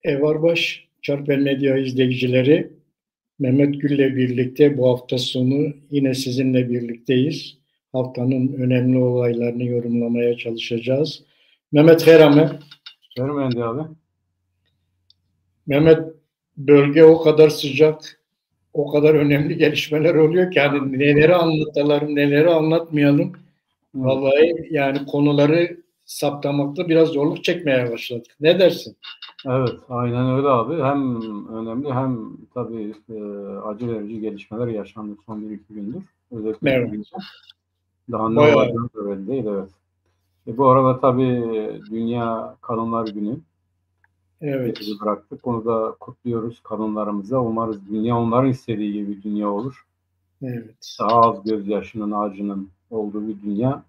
Evarbaş Çarpel Medya izleyicileri, Mehmet Gül'le birlikte bu hafta sonu yine sizinle birlikteyiz. Haftanın önemli olaylarını yorumlamaya çalışacağız. Mehmet Herame. Görmendi abi. Mehmet, bölge o kadar sıcak, o kadar önemli gelişmeler oluyor ki hani neleri anlatalım, neleri anlatmayalım. Evet. Vallahi yani konuları saptamakta biraz zorluk çekmeye başladık. Ne dersin? Evet, aynen öyle abi. Hem önemli hem tabii acı verici gelişmeler yaşandı son 1-2 gündür. Özellikle Evet. bu gece. Daha ne Bayağı. olacağı da belli değil, evet. Bu arada tabii Dünya Kadınlar Günü Evet. bıraktık. Onu da kutluyoruz kadınlarımıza. Umarız dünya onların istediği gibi bir dünya olur. Evet. Daha az gözyaşının, acının olduğu bir dünya.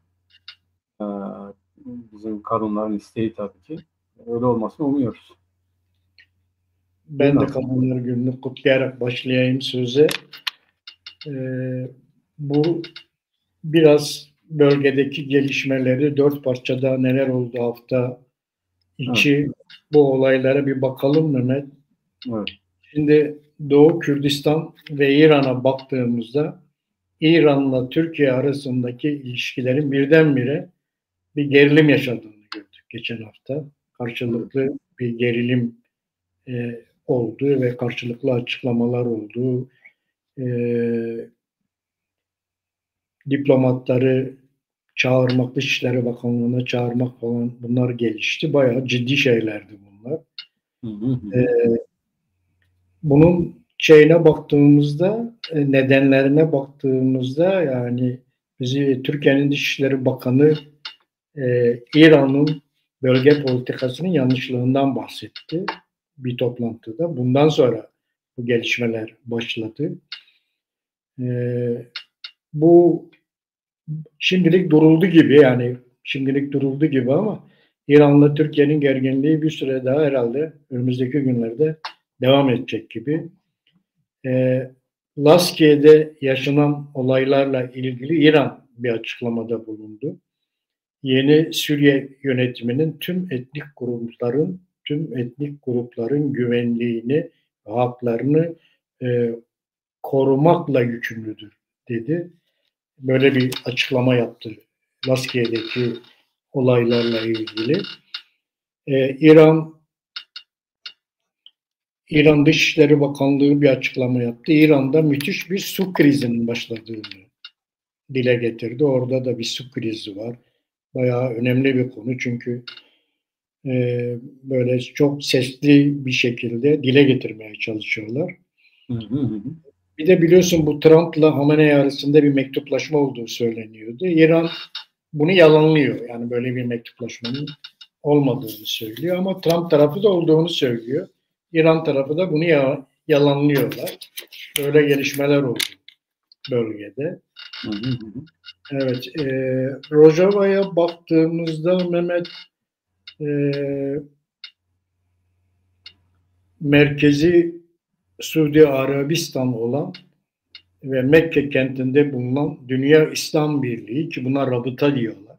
Bizim kadınların isteği tabii ki. Öyle olmasını umuyoruz. Ben de Kadınlar Günü'nü kutlayarak başlayayım söze. Bu biraz bölgedeki gelişmeleri, 4 parçada neler oldu hafta içi, evet, bu olaylara bir bakalım Mehmet. Evet. Şimdi Doğu Kürdistan ve İran'a baktığımızda İran'la Türkiye arasındaki ilişkilerin birdenbire bir gerilim yaşadığını gördük geçen hafta. Karşılıklı bir gerilim oldu ve karşılıklı açıklamalar oldu. Diplomatları çağırmak, Dışişleri Bakanlığı'na çağırmak falan, bunlar gelişti. Bayağı ciddi şeylerdi bunlar. Bunun şeyine baktığımızda, nedenlerine baktığımızda yani Türkiye'nin Dışişleri Bakanı İran'ın bölge politikasının yanlışlığından bahsetti bir toplantıda. Bundan sonra bu gelişmeler başladı. Bu şimdilik duruldu gibi ama İran'la Türkiye'nin gerginliği bir süre daha herhalde önümüzdeki günlerde devam edecek gibi. Laskiye'de yaşanan olaylarla ilgili İran bir açıklamada bulundu. Yeni Suriye yönetiminin tüm etnik grupların güvenliğini, haklarını korumakla yükümlüdür dedi. Böyle bir açıklama yaptı Laskiye'deki olaylarla ilgili. İran Dışişleri Bakanlığı bir açıklama yaptı. İran'da müthiş bir su krizinin başladığını dile getirdi. Orada da bir su krizi var. Bayağı önemli bir konu çünkü böyle çok sesli bir şekilde dile getirmeye çalışıyorlar. Bir de biliyorsun bu Trump'la Hamenei arasında bir mektuplaşma olduğu söyleniyordu. İran bunu yalanlıyor. Yani böyle bir mektuplaşmanın olmadığını söylüyor ama Trump tarafı da olduğunu söylüyor. İran tarafı da bunu yalanlıyorlar. Böyle gelişmeler oldu bölgede. Evet. Rojava'ya baktığımızda Mehmet, merkezi Suudi Arabistan olan ve Mekke kentinde bulunan Dünya İslam Birliği, ki buna rabıta diyorlar.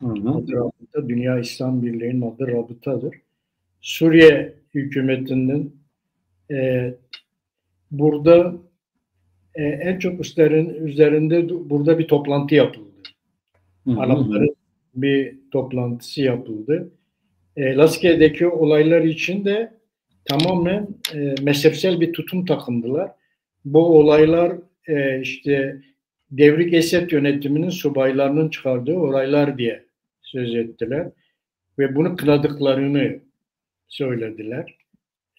Adı rabıta, Dünya İslam Birliği'nin adı rabıtadır. Suriye hükümetinin burada en çok üzerinde burada bir toplantı yapıldı. Arapların bir toplantısı yapıldı. Laskiye'deki olaylar için de tamamen mezhepsel bir tutum takındılar. Bu olaylar işte Devrik Esed yönetiminin subaylarının çıkardığı olaylar diye söz ettiler. Ve bunu kınadıklarını söylediler.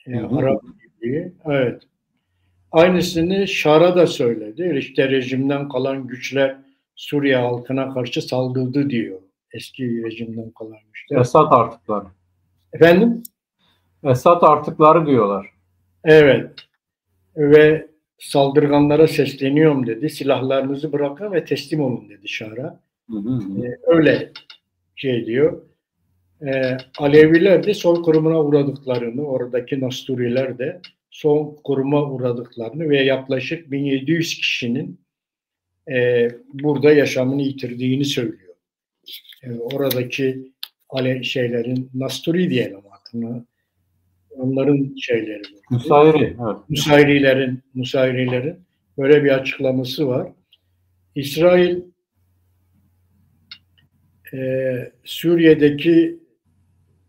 Arap Birliği. Evet. Aynısını Şar'a da söyledi. İşte rejimden kalan güçler Suriye halkına karşı saldırdı diyor. Eski rejimden kalan güçler. Esad artıkları. Efendim? Esad artıkları diyorlar. Evet. Ve saldırganlara sesleniyorum dedi. Silahlarınızı bırakın ve teslim olun dedi Şar'a. Öyle şey diyor. Aleviler de soykırımına uğradıklarını, oradaki Nasturiler de soykırıma uğradıklarını ve yaklaşık 1700 kişinin burada yaşamını yitirdiğini söylüyor. Oradaki Nasturi diyelim adını, onların şeyleri. Nusayri, evet. Nusayrilerin böyle bir açıklaması var. İsrail Suriye'deki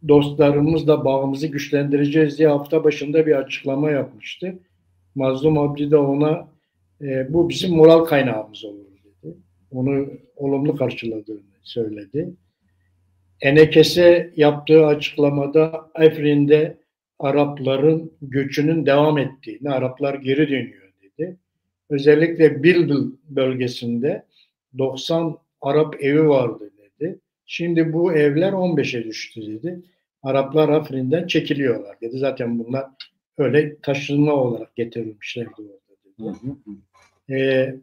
dostlarımızla bağımızı güçlendireceğiz diye hafta başında bir açıklama yapmıştı. Mazlum Abdi de ona bu bizim moral kaynağımız olur dedi. Onu olumlu karşıladığını söyledi. Enekes'e yaptığı açıklamada Afrin'de Arapların göçünün devam ettiğini, Araplar geri dönüyor dedi. Özellikle Bilbil bölgesinde 90 Arap evi vardı dedi. Şimdi bu evler 15'e düştü dedi. Araplar Afrin'den çekiliyorlar dedi. Zaten bunlar öyle taşınma olarak getirilmişlerdi orada dedi.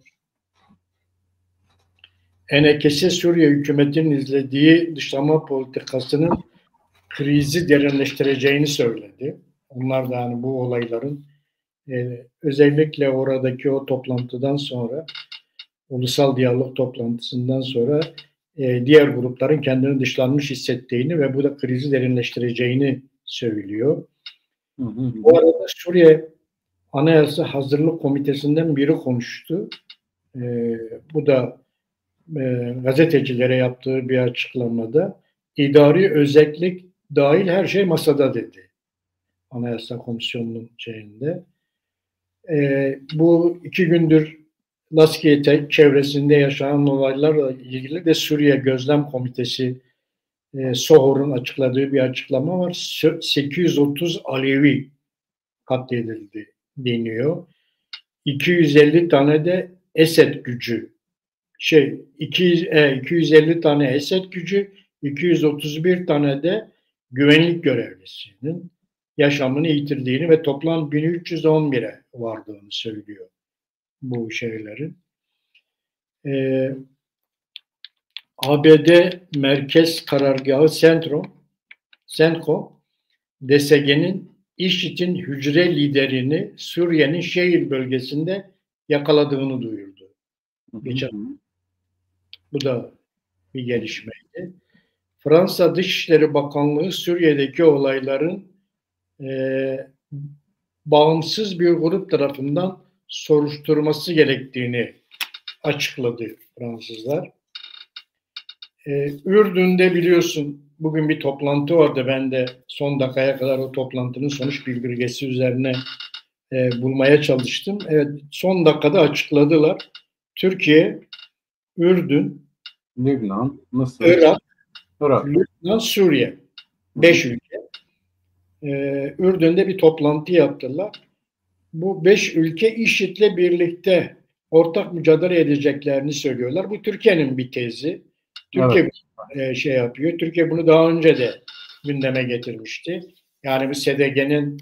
Enekesi Suriye hükümetinin izlediği dışlama politikasının krizi derinleştireceğini söyledi. Onlar da hani bu olayların özellikle oradaki o toplantıdan sonra, ulusal diyalog toplantısından sonra diğer grupların kendini dışlanmış hissettiğini ve bu da krizi derinleştireceğini söylüyor. Bu arada Suriye Anayasa Hazırlık Komitesi'nden biri konuştu. Bu da gazetecilere yaptığı bir açıklamada idari özellik dahil her şey masada dedi. Anayasa Komisyonu'nun şeyinde. Bu 2 gündür Laskiye çevresinde yaşanan olaylarla ilgili de Suriye Gözlem Komitesi SOHOR'un açıkladığı bir açıklama var. 830 Alevi katledildi deniyor. 250 tane de Esed gücü 250 tane Esed gücü, 231 tane de güvenlik görevlisinin yaşamını yitirdiğini ve toplam 1311'e vardığını söylüyor bu şeylerin. ABD Merkez Karargahı CENTCOM, DSG'nin IŞİD'in hücre liderini Suriye'nin Şeil bölgesinde yakaladığını duyurdu. Geçen. Bu da bir gelişmeydi. Fransa Dışişleri Bakanlığı Suriye'deki olayların bağımsız bir grup tarafından soruşturması gerektiğini açıkladı Fransızlar. Ürdün'de biliyorsun bugün bir toplantı vardı. Ben de son dakikaya kadar o toplantının sonuç bildirgesi üzerine bulmaya çalıştım. Evet, son dakikada açıkladılar. Türkiye, Ürdün, Lübnan, Mısır, Irak, Lübnan, Suriye. 5 ülke. Ürdün'de bir toplantı yaptılar. Bu 5 ülke IŞİD'le birlikte ortak mücadele edeceklerini söylüyorlar. Bu Türkiye'nin bir tezi. Türkiye şey yapıyor. Türkiye bunu daha önce de gündeme getirmişti. Yani bu SDG'nin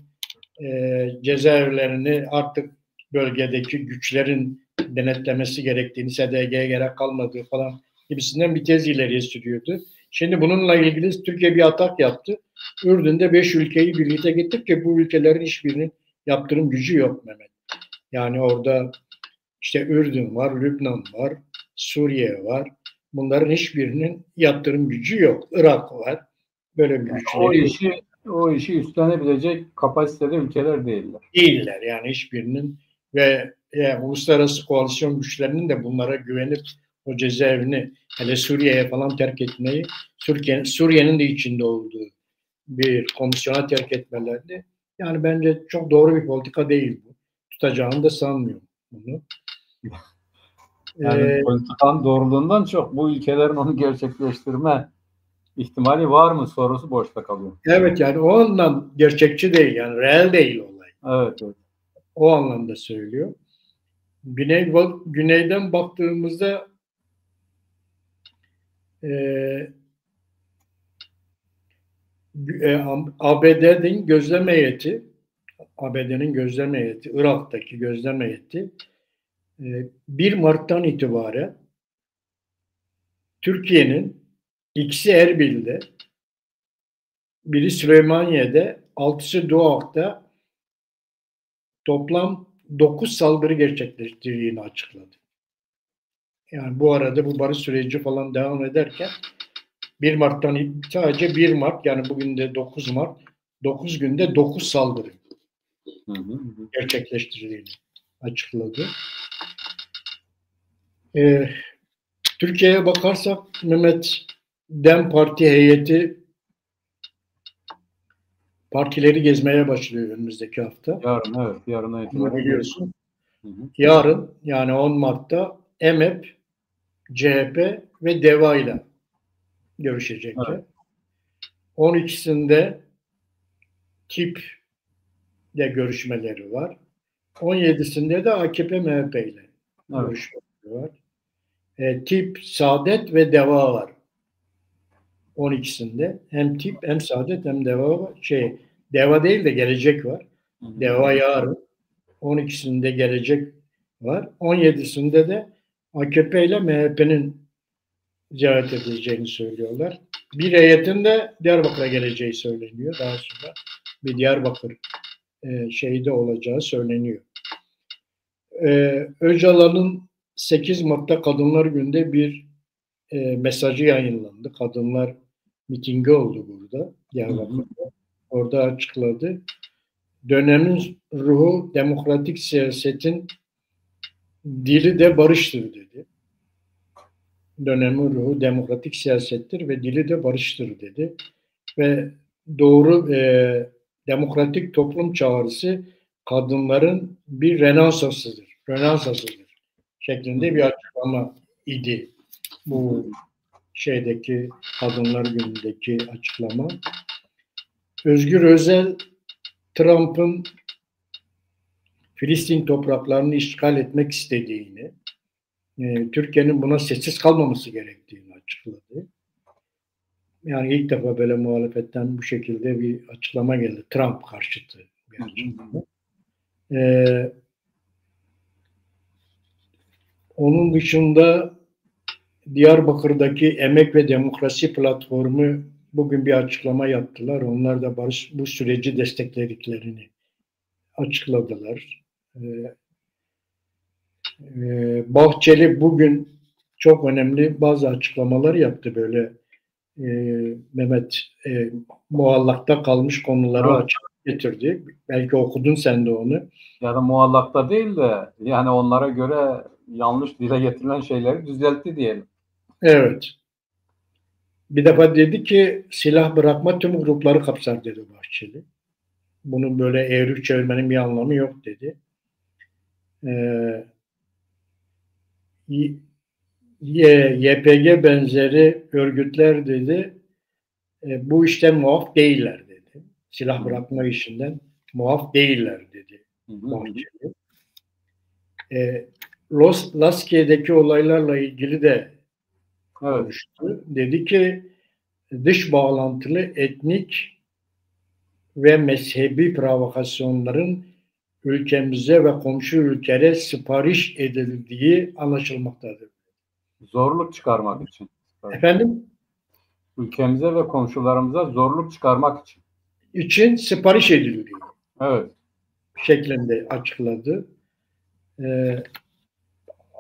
cezaevlerini artık bölgedeki güçlerin denetlemesi gerektiğini, SDG'ye gerek kalmadığı falan gibisinden bir tez ileriye sürüyordu. Şimdi bununla ilgili Türkiye bir atak yaptı. Ürdün'de 5 ülkeyi birlikte getirip ki bu ülkelerin hiçbirinin yaptırım gücü yok Mehmet. Yani orada işte Ürdün var, Lübnan var, Suriye var. Bunların hiçbirinin yaptırım gücü yok. Irak var. Böyle bir güçleri o işi üstlenebilecek kapasitede ülkeler değiller. Değiller yani hiçbirinin ve uluslararası koalisyon güçlerinin de bunlara güvenip o cezaevini hele Suriye'ye falan terk etmeyi Suriye'nin de içinde olduğu bir komisyona terk etmelerdi. Yani bence çok doğru bir politika değil bu. Tutacağını da sanmıyorum bunu. Yani politikanın doğruluğundan çok bu ülkelerin onu gerçekleştirme ihtimali var mı sorusu boşta kalıyor. Evet yani o anlam gerçekçi değil yani reel değil olay. Evet. O anlamda söylüyor. Güneyden baktığımızda ABD'nin gözlem heyeti, Irak'taki gözlem heyeti 1 Mart'tan itibaren Türkiye'nin ikisi Erbil'de, biri Süleymaniye'de, 6'sı Doğak'ta toplam 9 saldırı gerçekleştirdiğini açıkladı. Yani bu arada bu barış süreci falan devam ederken 1 Mart'tan sadece 1 Mart yani bugün de 9 Mart 9 günde 9 saldırı gerçekleştirdiğini açıkladı. Türkiye'ye bakarsak Mehmet, DEM Parti heyeti partileri gezmeye başlıyor önümüzdeki hafta. Yarın, evet. Yarına itibaren. Biliyorsun. Yarın, yani 10 Mart'ta EMEP, CHP ve DEVA ile görüşecekler. Evet. 12'sinde TİP ile görüşmeleri var. 17'sinde de AKP MHP ile görüşmeleri var. TİP, Saadet ve DEVA var. 12'sinde hem TİP hem Saadet hem DEVA var. DEVA değil de Gelecek var. DEVA yarın. 12'sinde Gelecek var. 17'sinde de AKP ile MHP'nin ziyaret edileceğini söylüyorlar. Bir heyetin de Diyarbakır'a geleceği söyleniyor. Daha sonra bir Diyarbakır şeyde olacağı söyleniyor. Öcalan'ın 8 Mart'ta Kadınlar Günü'nde bir mesajı yayınlandı. Kadınlar mitingi oldu burada Diyarbakır'da. Orada açıkladı. Dönemin ruhu demokratik siyasetin dili de barıştır dedi. Dönemin ruhu demokratik siyasettir ve dili de barıştır dedi. Ve doğru demokratik toplum çağrısı kadınların bir renansasıdır şeklinde bir açıklama idi. Bu şeydeki Kadınlar Günü'ndeki açıklama. Özgür Özel, Trump'ın Filistin topraklarını işgal etmek istediğini, Türkiye'nin buna sessiz kalmaması gerektiğini açıkladı. Yani ilk defa böyle muhalefetten bu şekilde bir açıklama geldi. Trump karşıtı bir açıklama. Onun dışında Diyarbakır'daki Emek ve Demokrasi Platformu bugün bir açıklama yaptılar. Onlar da bu süreci desteklediklerini açıkladılar. Bahçeli bugün çok önemli bazı açıklamalar yaptı böyle Mehmet, muallakta kalmış konuları açık getirdi. Belki okudun sen de onu. Ya da muallakta değil de yani onlara göre yanlış dile getirilen şeyleri düzeltti diyelim. Evet. Bir defa dedi ki silah bırakma tüm grupları kapsar dedi Bahçeli. Bunun böyle eğri çevirmenin bir anlamı yok dedi. YPG benzeri örgütler dedi bu işten muaf değiller dedi. Silah bırakma işinden muaf değiller dedi Bahçeli. Laskiye'deki olaylarla ilgili de konuştu. Dedi ki dış bağlantılı etnik ve mezhebi provokasyonların ülkemize ve komşu ülkelere sipariş edildiği anlaşılmaktadır. Zorluk çıkarmak için. Efendim? Ülkemize ve komşularımıza zorluk çıkarmak için. İçin sipariş ediliyor. Evet. Şeklinde açıkladı.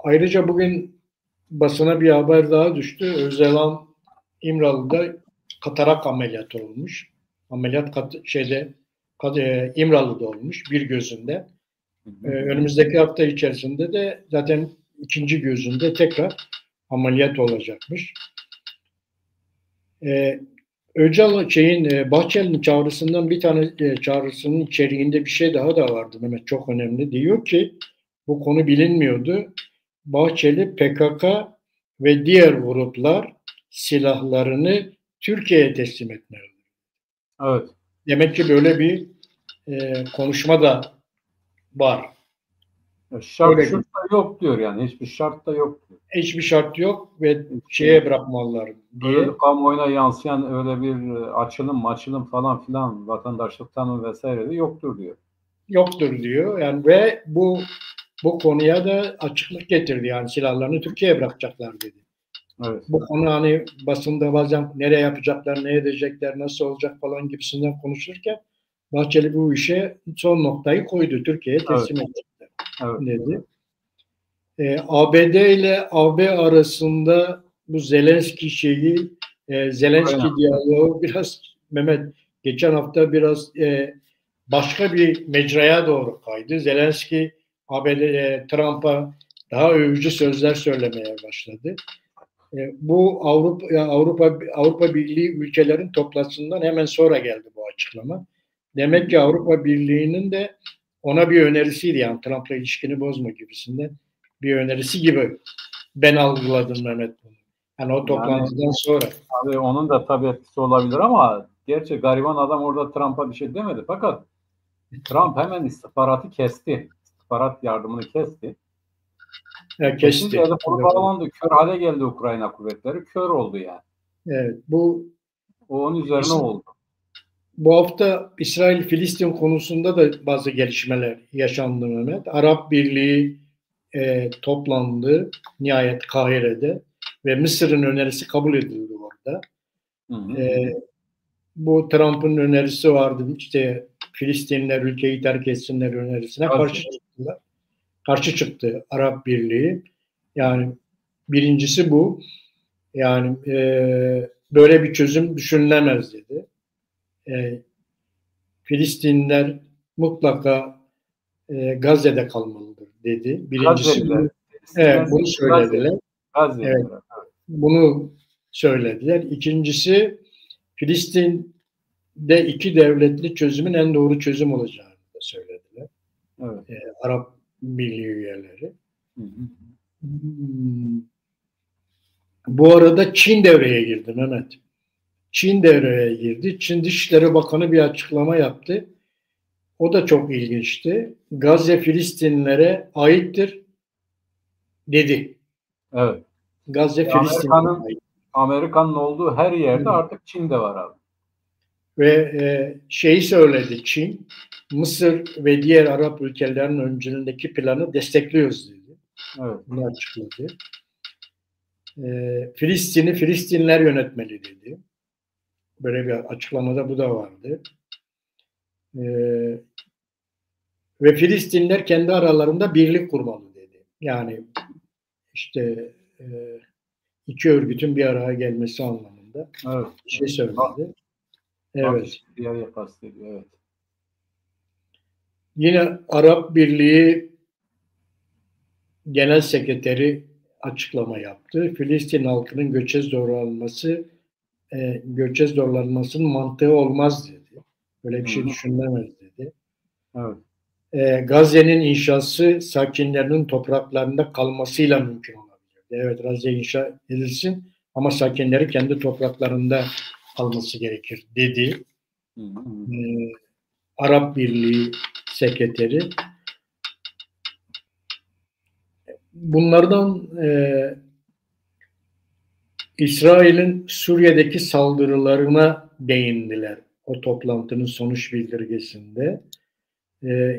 Ayrıca bugün basına bir haber daha düştü. Öcalan İmralı'da katarak ameliyatı olmuş. Ameliyat İmralı'da olmuş bir gözünde. Önümüzdeki hafta içerisinde de zaten ikinci gözünde tekrar ameliyat olacakmış. Bahçeli'nin çağrısından bir tane çağrısının içeriğinde bir şey daha da vardı Mehmet, çok önemli. Diyor ki bu konu bilinmiyordu. Bahçeli PKK ve diğer gruplar silahlarını Türkiye'ye teslim etmeli. Evet. Demek ki böyle bir konuşma da var. Şart da yok diyor yani. Hiçbir şart da yok diyor. Hiçbir şart yok ve şeye bırakmalılar diye. Öyle kamuoyuna yansıyan öyle bir açılım falan filan vatandaşlıktan vesaire de yoktur diyor. Yoktur diyor. Yani ve bu konuya da açıklık getirdi. Yani silahlarını Türkiye'ye bırakacaklar dedi. Evet. Bu konu hani basında bazen nereye yapacaklar, ne edecekler, nasıl olacak falan gibisinden konuşurken Bahçeli bu işe son noktayı koydu. Türkiye'ye teslim edecekler dedi. ABD ile AB arasında bu Zelenski diyaloğu biraz Mehmet geçen hafta biraz başka bir mecraya doğru kaydı. Zelenski Trump'a daha övücü sözler söylemeye başladı. Bu Avrupa Birliği ülkelerin toplantısından hemen sonra geldi bu açıklama. Demek ki Avrupa Birliği'nin de ona bir önerisiydi, yani Trump'la ilişkini bozma gibisinden bir önerisi gibi ben algıladım Mehmet bunu. Yani o toplantıdan sonra. Abi onun da tabii etkisi olabilir ama gerçi gariban adam orada Trump'a bir şey demedi. Fakat Trump hemen istihbaratı kesti. İstihbarat yardımını kesti. Kesti. Onu bağlandı. Kör hale geldi Ukrayna kuvvetleri. Kör oldu yani. Evet. Bu onun üzerine oldu. Bu hafta İsrail-Filistin konusunda da bazı gelişmeler yaşandı Mehmet. Arap Birliği toplandı nihayet Kahire'de ve Mısır'ın önerisi kabul edildi orada. Bu Trump'ın önerisi vardı, işte Filistinliler ülkeyi terk etsinler önerisine karşı çıktı Arap Birliği. Yani birincisi bu. Yani böyle bir çözüm düşünülemez dedi. Filistinliler mutlaka Gazze'de kalmalıdır dedi. Birincisi bu. Evet, bunu söylediler. Evet, bunu söylediler. İkincisi, Filistin'de iki devletli çözümün en doğru çözüm olacağını da söylediler. Evet. Arap Birliği üyeleri. Bu arada Çin devreye girdi Mehmet. Çin devreye girdi. Çin Dışişleri Bakanı bir açıklama yaptı. O da çok ilginçti. Gazze Filistinlilere aittir dedi. Evet. Gazze Filistinlilere ait. Amerika'nın olduğu her yerde artık Çin de var abi. Ve şeyi söyledi Çin, Mısır ve diğer Arap ülkelerinin öncülüğündeki planı destekliyoruz dedi. Evet. Bunu açıkladı. Filistin'i Filistinliler yönetmeli dedi. Böyle bir açıklamada bu da vardı. Ve Filistinliler kendi aralarında birlik kurmalı dedi. Yani işte iki örgütün bir araya gelmesi anlamında bir şey söyledi. Evet. Evet. Yine Arap Birliği Genel Sekreteri açıklama yaptı. Filistin halkının göçe zorlanmasının mantığı olmaz dedi. Böyle bir şey düşünülemez dedi. Evet. Gazze'nin inşası sakinlerinin topraklarında kalmasıyla mümkün olabilir. Evet, Gazze inşa edilsin ama sakinleri kendi topraklarında kalması gerekir dedi. Arap Birliği Sekreteri. Bunlardan İsrail'in Suriye'deki saldırılarına değindiler o toplantının sonuç bildirgesinde.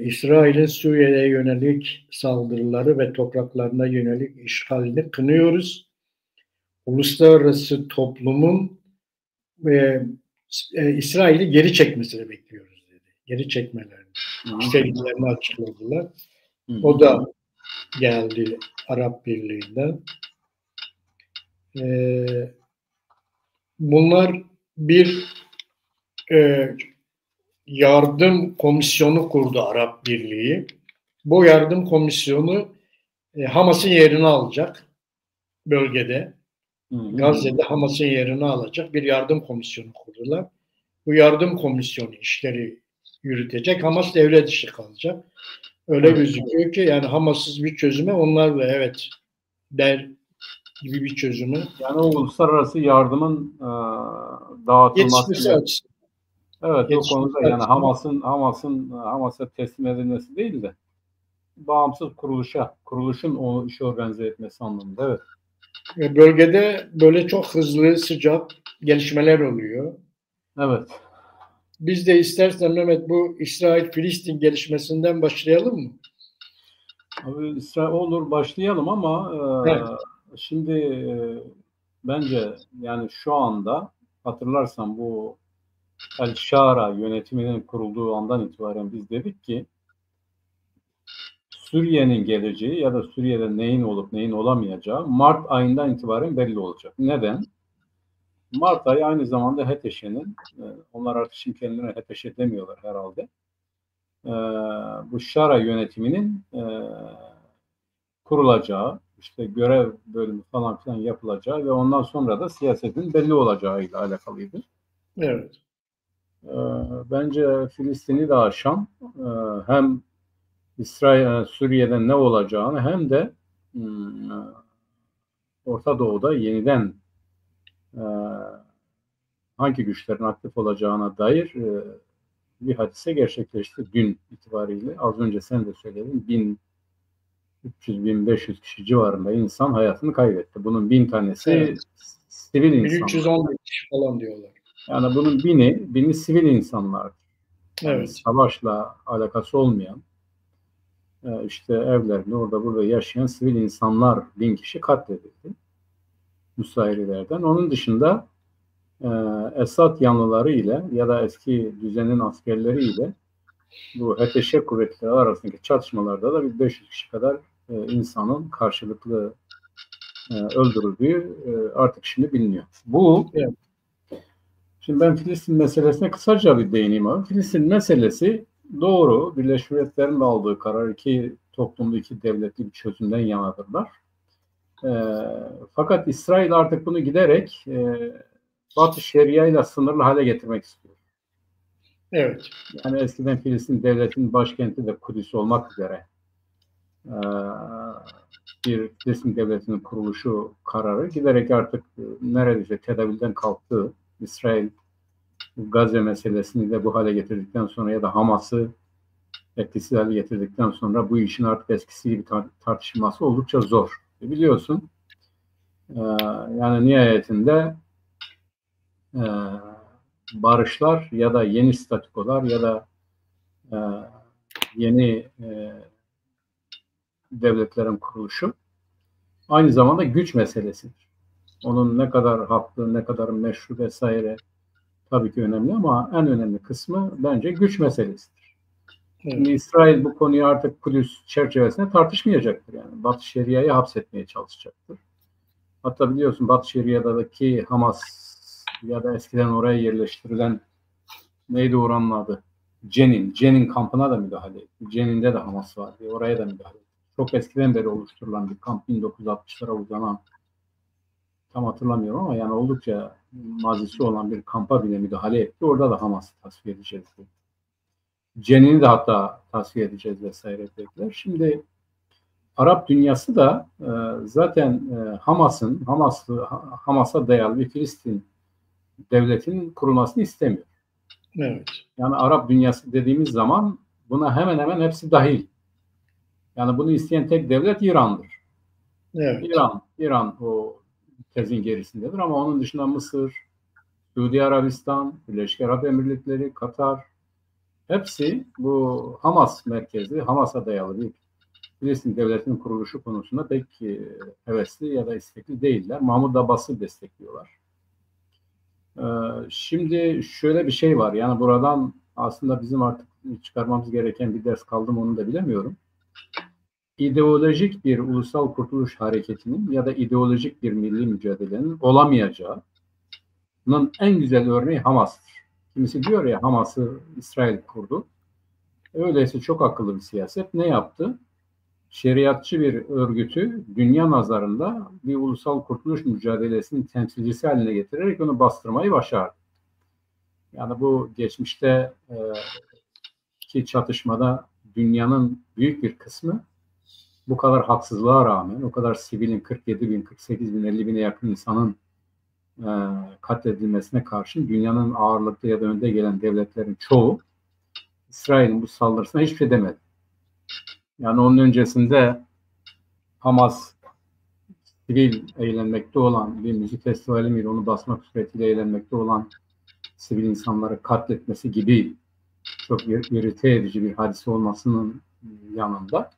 İsrail'in Suriye'ye yönelik saldırıları ve topraklarına yönelik işgalini kınıyoruz. Uluslararası toplumun İsrail'i geri çekmesini bekliyoruz dedi. Geri çekmelerini, istediklerini açıkladılar. O da geldi Arap Birliği'nden. Bunlar bir yardım komisyonu kurdu Arap Birliği. Bu yardım komisyonu Hamas'ın yerini alacak bölgede. Gazze'de Hamas'ın yerini alacak bir yardım komisyonu kurdular. Bu yardım komisyonu işleri yürütecek. Hamas devre dışı kalacak. Öyle gözüküyor ki yani Hamas'sız bir çözüme onlarla evet der gibi bir çözümü. Yani o uluslararası yardımın dağıtılması. Evet, o konuda yani Hamas'a teslim edilmesi değil de bağımsız kuruluşun o işi organize etmesi anlamında. Evet. Bölgede böyle çok hızlı, sıcak gelişmeler oluyor. Evet. Biz de istersen Mehmet bu İsrail-Filistin gelişmesinden başlayalım mı? Abi İsrail olur başlayalım ama şimdi bence yani şu anda hatırlarsan bu El Şara yönetiminin kurulduğu andan itibaren biz dedik ki Suriye'nin geleceği ya da Suriye'de neyin olup neyin olamayacağı Mart ayından itibaren belli olacak. Neden? Mart ayı aynı zamanda HETEŞ'in, onlar artık şimdi kendilerine HETEŞ demiyorlar herhalde. Bu Şara yönetiminin kurulacağı, işte görev bölümü falan filan yapılacağı ve ondan sonra da siyasetin belli olacağıyla alakalıydı. Evet. Bence Filistin'i de aşan hem İsrail, Suriye'de ne olacağını hem de Orta Doğu'da yeniden hangi güçlerin aktif olacağına dair bir hadise gerçekleşti dün itibariyle. Az önce sen de söyledin. 1300-1500 kişi civarında insan hayatını kaybetti. Bunun 1000 tanesi Evet. sivil insanlar. 1311 kişi falan diyorlar. Yani bunun bini sivil insanlar. Yani Evet. savaşla alakası olmayan, işte evlerinde orada burada yaşayan sivil insanlar 1000 kişi katledildi. Nusayrilerden. Onun dışında Esad yanlıları ile ya da eski düzenin askerleri ile bu HTŞ kuvvetleri arasındaki çatışmalarda da bir 500 kişi kadar insanın karşılıklı öldürüldüğü artık şimdi biliniyor. Bu evet. Şimdi ben Filistin meselesine kısaca bir değineyim abi. Filistin meselesi doğru. Birleşmiş Milletler'in aldığı karar iki toplumlu iki devletli bir çözümden yanadırlar. Fakat İsrail artık bunu giderek Batı Şeria ile sınırlı hale getirmek istiyor. Evet. Yani eskiden Filistin devletinin başkenti de Kudüs olmak üzere bir Filistin devletinin kuruluşu kararı giderek artık neredeyse tedavülden kalktı. İsrail Gazze meselesini de bu hale getirdikten sonra ya da Hamas'ı etkisiz hale getirdikten sonra bu işin artık eskisi gibi tartışılması oldukça zor. Biliyorsun yani nihayetinde barışlar ya da yeni statükolar ya da yeni devletlerin kuruluşu aynı zamanda güç meselesidir. Onun ne kadar haklı, ne kadar meşru vesaire tabii ki önemli ama en önemli kısmı bence güç meselesidir. Evet. Şimdi İsrail bu konuyu artık Kudüs çerçevesinde tartışmayacaktır. Yani Batı Şeria'yı hapsetmeye çalışacaktır. Hatta biliyorsun Batı Şeria'daki Hamas ya da eskiden oraya yerleştirilen neydi oranın adı? Cenin kampına da müdahale etti. Cenin'de de Hamas var diye oraya da müdahale etti. Çok eskiden beri oluşturulan bir kamp 1960'lara uzanan tam hatırlamıyorum ama yani oldukça mazisi olan bir kampa bile müdahale etti. Orada da Hamas'ı tasfiye edeceğiz diye. Cenin'i de hatta tasfiye edeceğiz vesaire dediler. Şimdi Arap dünyası da zaten Hamas'a dayalı bir Filistin devletinin kurulmasını istemiyor. Evet. Yani Arap dünyası dediğimiz zaman buna hemen hemen hepsi dahil. Yani bunu isteyen tek devlet İran'dır. Evet. İran o tezin gerisindedir ama onun dışında Mısır, Suudi Arabistan, Birleşik Arap Emirlikleri, Katar hepsi bu Hamas merkezli, Hamas'a dayalı bir Filistin devletinin kuruluşu konusunda pek hevesli ya da istekli değiller. Mahmud Abbas'ı destekliyorlar. Şimdi şöyle bir şey var. Yani buradan aslında bizim artık çıkarmamız gereken bir ders kaldı mı onu da bilemiyorum. İdeolojik bir ulusal kurtuluş hareketinin ya da ideolojik bir milli mücadelenin olamayacağının en güzel örneği Hamas'tır. Kimisi diyor ya Hamas'ı İsrail kurdu. Öyleyse çok akıllı bir siyaset. Ne yaptı? Şeriatçı bir örgütü dünya nazarında bir ulusal kurtuluş mücadelesinin temsilcisi haline getirerek onu bastırmayı başardı. Yani bu geçmişte ki çatışmada dünyanın büyük bir kısmı bu kadar haksızlığa rağmen, o kadar sivilin 47 bin, 48 bin, 50 bine yakın insanın katledilmesine karşın dünyanın ağırlıklı ya da önde gelen devletlerin çoğu İsrail'in bu saldırısına hiçbir şey demedi. Yani onun öncesinde Hamas sivil eğlenmekte olan bir müzik festivali miydi onu basmak suretiyle eğlenmekte olan sivil insanları katletmesi gibi çok irite edici bir hadise olmasının yanında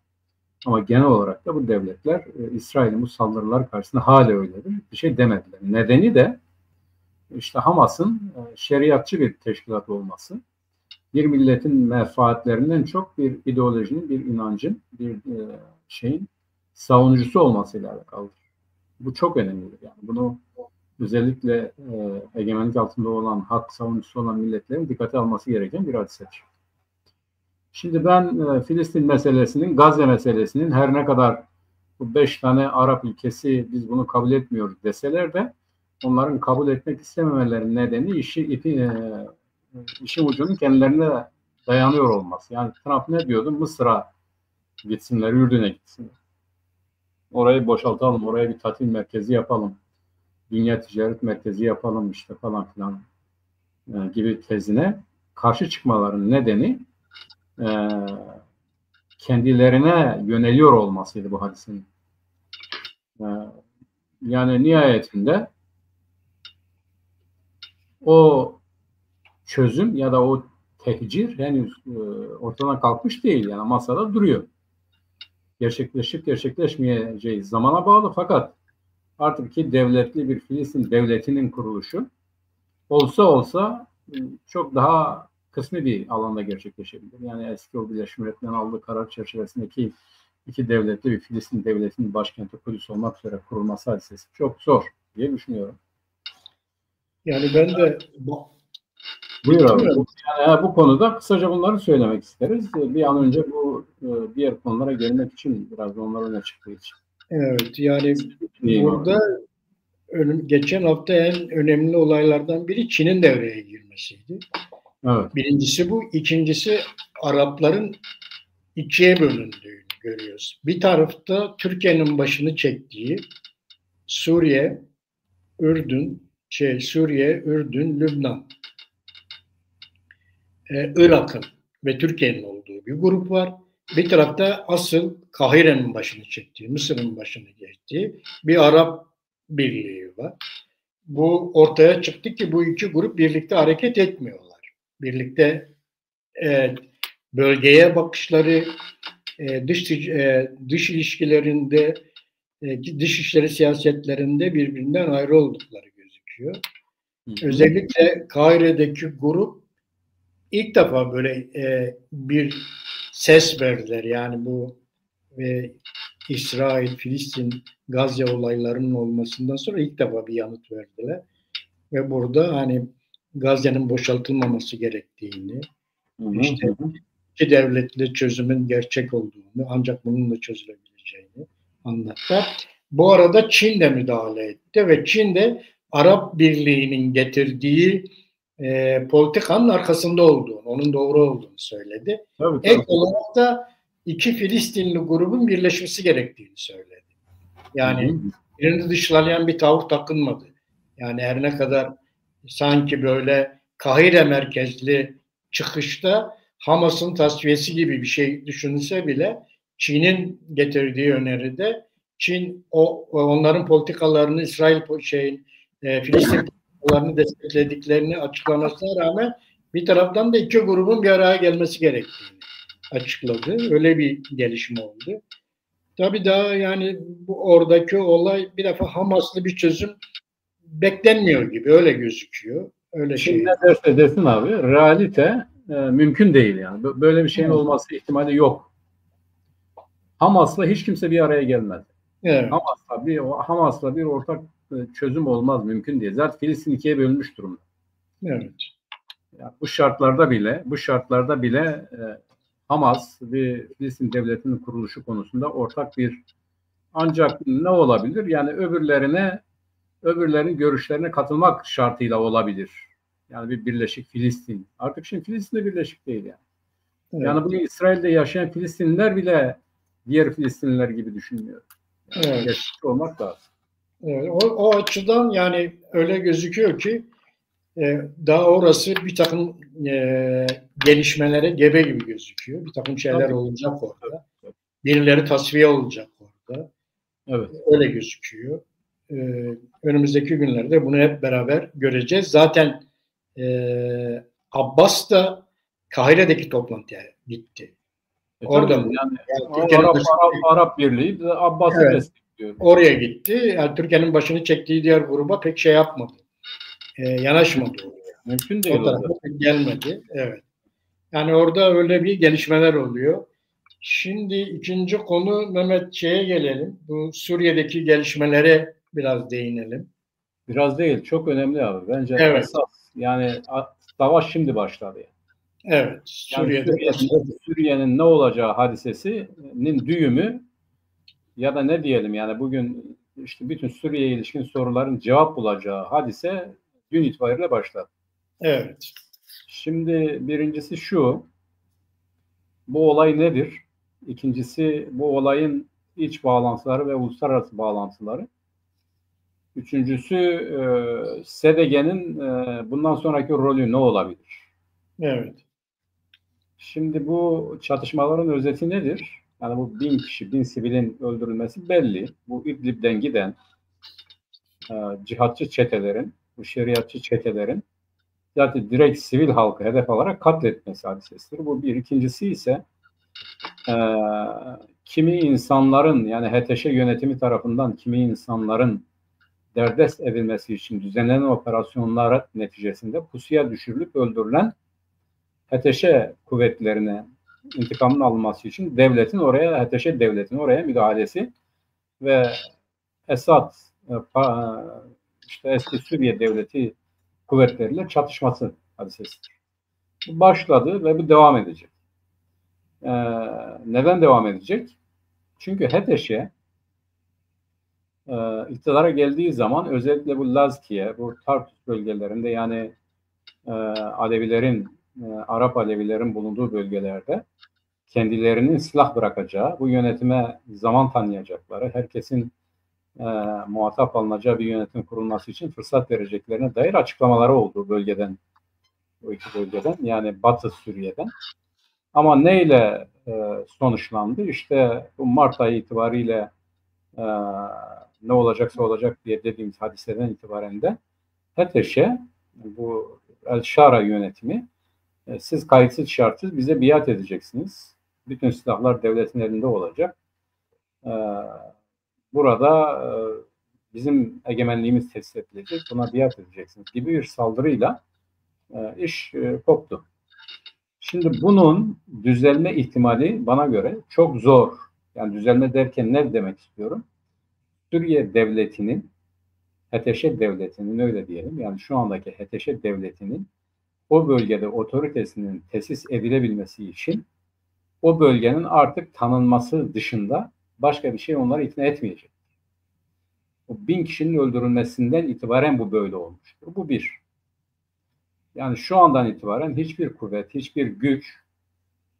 ama genel olarak da bu devletler İsrail'in bu saldırılar karşısında hala öyledir. Bir şey demediler. Nedeni de işte Hamas'ın şeriatçı bir teşkilat olması. Bir milletin menfaatlerinden çok bir ideolojinin, bir inancın, bir şeyin savunucusu olmasıyla alakalıdır. Bu çok önemlidir. Yani bunu özellikle egemenlik altında olan, hak savunucusu olan milletlerin dikkate alması gereken bir hadisedir. Şimdi ben Filistin meselesinin, Gazze meselesinin her ne kadar bu 5 tane Arap ülkesi biz bunu kabul etmiyoruz deseler de onların kabul etmek istememelerinin nedeni işin ucunun kendilerine dayanıyor olması. Yani Trump ne diyordu? Mısır'a gitsinler, Ürdün'e gitsinler. Orayı boşaltalım, oraya bir tatil merkezi yapalım. Dünya ticaret merkezi yapalım işte falan filan gibi tezine karşı çıkmaların nedeni kendilerine yöneliyor olmasıydı bu hadisenin. Yani nihayetinde o çözüm ya da o tehcir henüz ortadan kalkmış değil. Yani masada duruyor. Gerçekleşip gerçekleşmeyeceği zamana bağlı, fakat artık iki devletli bir Filistin devletinin kuruluşu olsa çok daha kısmi bir alanda gerçekleşebilir. Yani eski o Birleşmiş Milletler'in aldığı karar çerçevesindeki iki devletli bir Filistin devletinin başkenti Kudüs olmak üzere kurulması hadisesi çok zor diye düşünüyorum. Yani ben de buyur abi. Yani bu konuda kısaca bunları söylemek isteriz. Bir an önce bu diğer konulara gelmek için biraz onlar öne çıktığı için. Evet, yani burada geçen hafta en önemli olaylardan biri Çin'in devreye girmesiydi. Evet. Birincisi bu. İkincisi Arapların ikiye bölündüğünü görüyoruz. Bir tarafta Türkiye'nin başını çektiği Suriye, Ürdün, Lübnan, Irak'ın ve Türkiye'nin olduğu bir grup var. Bir tarafta asıl Kahire'nin başını çektiği, Mısır'ın başını çektiği bir Arap birliği var. Bu ortaya çıktı ki bu iki grup birlikte hareket etmiyorlar. Birlikte bölgeye bakışları, dış ilişkilerinde, dış işleri siyasetlerinde birbirinden ayrı oldukları gözüküyor. Özellikle Kahire'deki grup ilk defa böyle bir ses verdiler. Yani bu İsrail, Filistin, Gazze olaylarının olmasından sonra ilk defa bir yanıt verdiler. Ve burada hani Gazze'nin boşaltılmaması gerektiğini, işte iki devletli çözümün gerçek olduğunu, ancak bununla çözülebileceğini anlattılar. Bu arada Çin de müdahale etti ve Çin de Arap Birliği'nin getirdiği politikanın arkasında olduğunu, onun doğru olduğunu söyledi. Tabii. Ek olarak da iki Filistinli grubun birleşmesi gerektiğini söyledi. Yani birini dışlayan bir tavır takınmadı. Yani her ne kadar sanki böyle Kahire merkezli çıkışta Hamas'ın tasfiyesi gibi bir şey düşünülse bile Çin'in getirdiği öneride Çin onların politikalarını Filistin politikalarını desteklediklerini açıklamasına rağmen bir taraftan da iki grubun bir araya gelmesi gerektiğini açıkladı. Öyle bir gelişme oldu. Tabii daha yani bu oradaki olay bir defa Hamas'lı bir çözüm beklenmiyor gibi öyle gözüküyor. Öyle Şimdi ne derse desin abi, realite mümkün değil yani. Böyle bir şeyin olması ihtimali yok. Hamas'la hiç kimse bir araya gelmez. Evet. Hamas'la bir ortak çözüm olmaz, mümkün değil. Zaten Filistin ikiye bölünmüş durumda. Evet. Yani bu şartlarda bile Hamas ve Filistin devletinin kuruluşu konusunda ortak bir, ancak ne olabilir? Yani öbürlerinin görüşlerine katılmak şartıyla olabilir. Yani bir birleşik Filistin. Artık şimdi Filistin de birleşik değil yani. Evet. Yani bunu İsrail'de yaşayan Filistinliler bile diğer Filistinliler gibi düşünmüyor. Yani evet. Gerçekçi olmak lazım. Evet. O açıdan yani öyle gözüküyor ki daha orası bir takım gelişmelere gebe gibi gözüküyor. Bir takım şeyler tabii olacak orada. Tabii. Birileri tasfiye olacak orada. Evet. Öyle gözüküyor. Önümüzdeki günlerde bunu hep beraber göreceğiz. Zaten Abbas da Kahire'deki toplantıya gitti. Orada yani Arap Birliği de Abbas'ı evet, destekliyor. Oraya gitti. Yani Türkiye'nin başını çektiği diğer gruba pek şey yapmadı. Yanaşmadı oraya. Mümkün değil. O tarafa gelmedi. Evet. Yani orada öyle bir gelişmeler oluyor. Şimdi ikinci konu Mehmet gelelim. Bu Suriye'deki gelişmelere biraz değinelim. Biraz değil, çok önemli abi. Bence Evet. esas yani savaş şimdi başladı. Evet. Suriye'nin ne olacağı hadisesinin düğümü ya da ne diyelim yani bugün işte bütün Suriye'ye ilişkin soruların cevap bulacağı hadise gün itibariyle başladı. Evet. Şimdi birincisi şu, bu olay nedir? İkincisi bu olayın iç bağlantıları ve uluslararası bağlantıları. Üçüncüsü SDG'nin bundan sonraki rolü ne olabilir? Evet. Şimdi bu çatışmaların özeti nedir? Yani bu 1000 kişi, 1000 sivilin öldürülmesi belli. Bu İdlib'den giden cihatçı çetelerin, bu şeriatçı çetelerin zaten direkt sivil halkı hedef alarak katletmesi hadisesidir. Bu bir. İkincisi ise kimi insanların yani HTŞ yönetimi tarafından kimi insanların derdest edilmesi için düzenlenen operasyonlar neticesinde pusuya düşürülüp öldürülen HTŞ kuvvetlerine intikamın alınması için HTŞ devletinin oraya müdahalesi ve Esad işte eski Suriye devleti kuvvetleriyle çatışması hadisesidir. Bu başladı ve bu devam edecek. Neden devam edecek? Çünkü HTŞ iktidara geldiği zaman özellikle bu Lazkiye, bu Tartus bölgelerinde yani Arap Alevilerin bulunduğu bölgelerde kendilerinin silah bırakacağı, bu yönetime zaman tanıyacakları, herkesin muhatap alınacağı bir yönetim kurulması için fırsat vereceklerine dair açıklamaları oldu bu iki bölgeden yani Batı Suriye'den. Ama neyle sonuçlandı? İşte bu Mart ayı itibariyle ne olacaksa olacak diye dediğimiz hadiseden itibaren de HTŞ, bu El-Şara yönetimi, siz kayıtsız şartsız bize biat edeceksiniz. Bütün silahlar devletin elinde olacak. Burada bizim egemenliğimiz tesis edilecek, buna biat edeceksiniz gibi bir saldırıyla iş koptu. Şimdi bunun düzelme ihtimali bana göre çok zor. Yani düzelme derken ne demek istiyorum? Suriye devletinin, HTŞ devletinin öyle diyelim, yani şu andaki HTŞ devletinin o bölgede otoritesinin tesis edilebilmesi için o bölgenin artık tanınması dışında başka bir şey onları ikna etmeyecek. O 1000 kişinin öldürülmesinden itibaren bu böyle olmuştur. Bu bir. Yani şu andan itibaren hiçbir kuvvet, hiçbir güç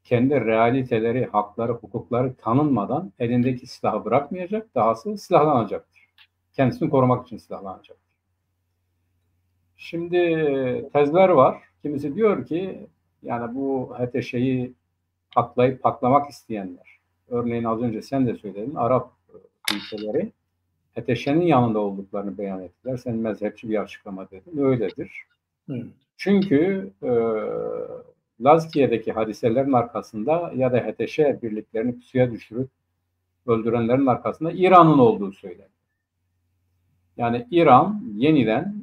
kendi realiteleri, hakları, hukukları tanınmadan elindeki silahı bırakmayacak, dahası silahlanacaktır. Kendisini korumak için silahlanacaktır. Şimdi tezler var. Kimisi diyor ki yani bu HTŞ'yi patlayıp patlamak isteyenler, örneğin az önce sen de söyledin, Arap ülkeleri HTŞ'nin yanında olduklarını beyan ettiler. Sen mezhepçi bir açıklama dedin. Öyledir. Evet. Çünkü Lazkiye'deki hadiselerin arkasında ya da HTŞ birliklerini pusuya düşürüp öldürenlerin arkasında İran'ın olduğu söyleniyor. Yani İran yeniden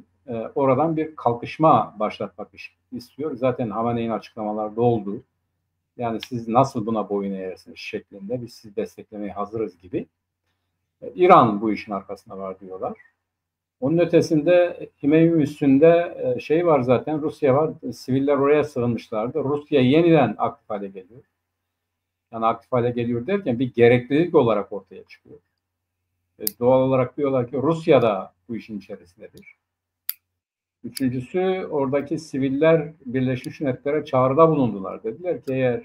oradan bir kalkışma başlatmak istiyor. Zaten Hamene'nin açıklamalarda oldu. Yani siz nasıl buna boyun eğersiniz şeklinde biz sizi desteklemeye hazırız gibi. İran bu işin arkasında var diyorlar. Onun ötesinde Himeymi üstünde şey var zaten, Rusya var. Siviller oraya sığınmışlardı. Rusya yeniden aktif hale geliyor. Yani aktif hale geliyor derken bir gereklilik olarak ortaya çıkıyor. Doğal olarak diyorlar ki Rusya da bu işin içerisindedir. Üçüncüsü oradaki siviller Birleşmiş Milletler'e çağrıda bulundular. Dediler ki eğer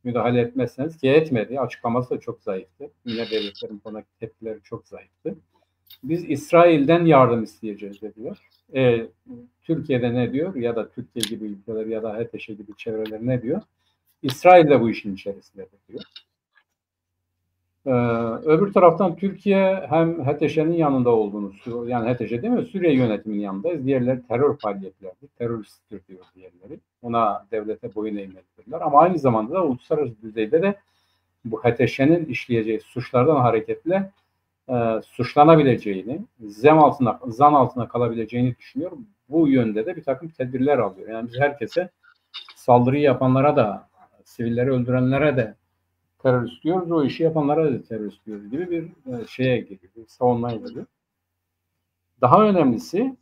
müdahale etmezseniz, ki etmedi. Açıklaması da çok zayıftı. Yine devletlerin konudaki tepkileri çok zayıftı. Biz İsrail'den yardım isteyeceğiz dediler. Türkiye'de ne diyor ya da Türkiye gibi ülkeler ya da HTŞ gibi çevreler ne diyor? İsrail de bu işin içerisinde diyor. Öbür taraftan Türkiye hem HTŞ'nin yanında olduğunu, yani HTŞ değil mi? Suriye yönetiminin yanındayız. Diğerleri terör faaliyetlerdir. Teröristtir diyor diğerleri. Ona devlete boyun eğmelidirler. Ama aynı zamanda da uluslararası düzeyde de bu HTŞ'nin işleyeceği suçlardan hareketle suçlanabileceğini, zan altına kalabileceğini düşünüyorum. Bu yönde de bir takım tedbirler alıyor. Yani biz herkese, saldırıyı yapanlara da, sivilleri öldürenlere de terörist diyoruz, o işi yapanlara da terörist diyoruz gibi bir şeye geliyor, bir savunmaya geliyor. Daha önemlisi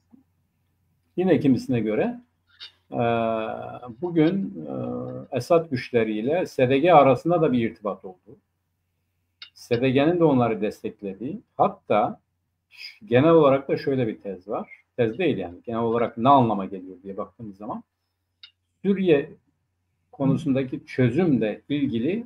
yine kimisine göre bugün Esad güçleriyle SDG arasında da bir irtibat oldu. SDG'nin de onları desteklediği, hatta genel olarak da şöyle bir tez var. Tez değil yani. Genel olarak ne anlama geliyor diye baktığımız zaman Suriye konusundaki çözümle ilgili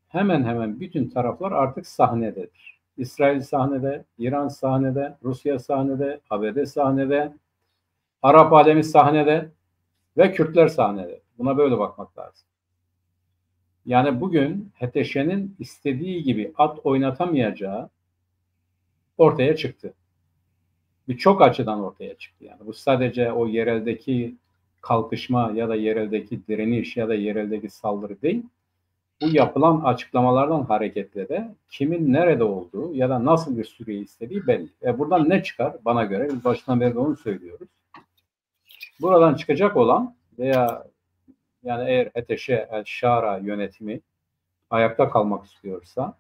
hemen hemen bütün taraflar artık sahnededir. İsrail sahnede, İran sahnede, Rusya sahnede, ABD sahnede, Arap alemi sahnede ve Kürtler sahnede. Buna böyle bakmak lazım. Yani bugün HTŞ'nin istediği gibi at oynatamayacağı ortaya çıktı. Birçok açıdan ortaya çıktı. Yani bu sadece o yereldeki kalkışma ya da yereldeki direniş ya da yereldeki saldırı değil. Bu yapılan açıklamalardan hareketle de kimin nerede olduğu ya da nasıl bir Suriye istediği belli. Buradan ne çıkar? Bana göre biz baştan beri de onu söylüyoruz. Buradan çıkacak olan veya yani eğer HTŞ El-Şara yönetimi ayakta kalmak istiyorsa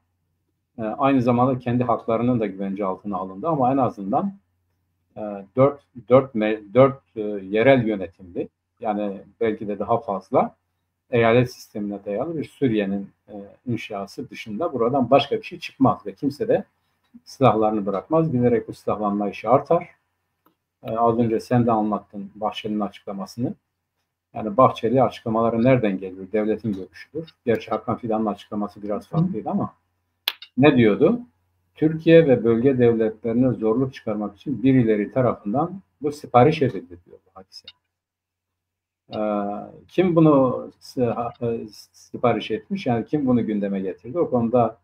aynı zamanda kendi haklarının da güvence altına alındı ama en azından dört yerel yönetimli yani belki de daha fazla eyalet sistemine dayalı bir Suriye'nin inşası dışında buradan başka bir şey çıkmaz ve kimse de silahlarını bırakmaz. Giderek bu silahlanma işi artar. Az önce sen de anlattın Bahçeli'nin açıklamasını. Yani Bahçeli açıklamaları nereden geliyor? Devletin görüşüdür. Gerçi Hakan Fidan'ın açıklaması biraz farklıydı ama ne diyordu? Türkiye ve bölge devletlerine zorluk çıkarmak için birileri tarafından bu sipariş edildi diyor bu hadise. Kim bunu sipariş etmiş? Yani kim bunu gündeme getirdi? O konuda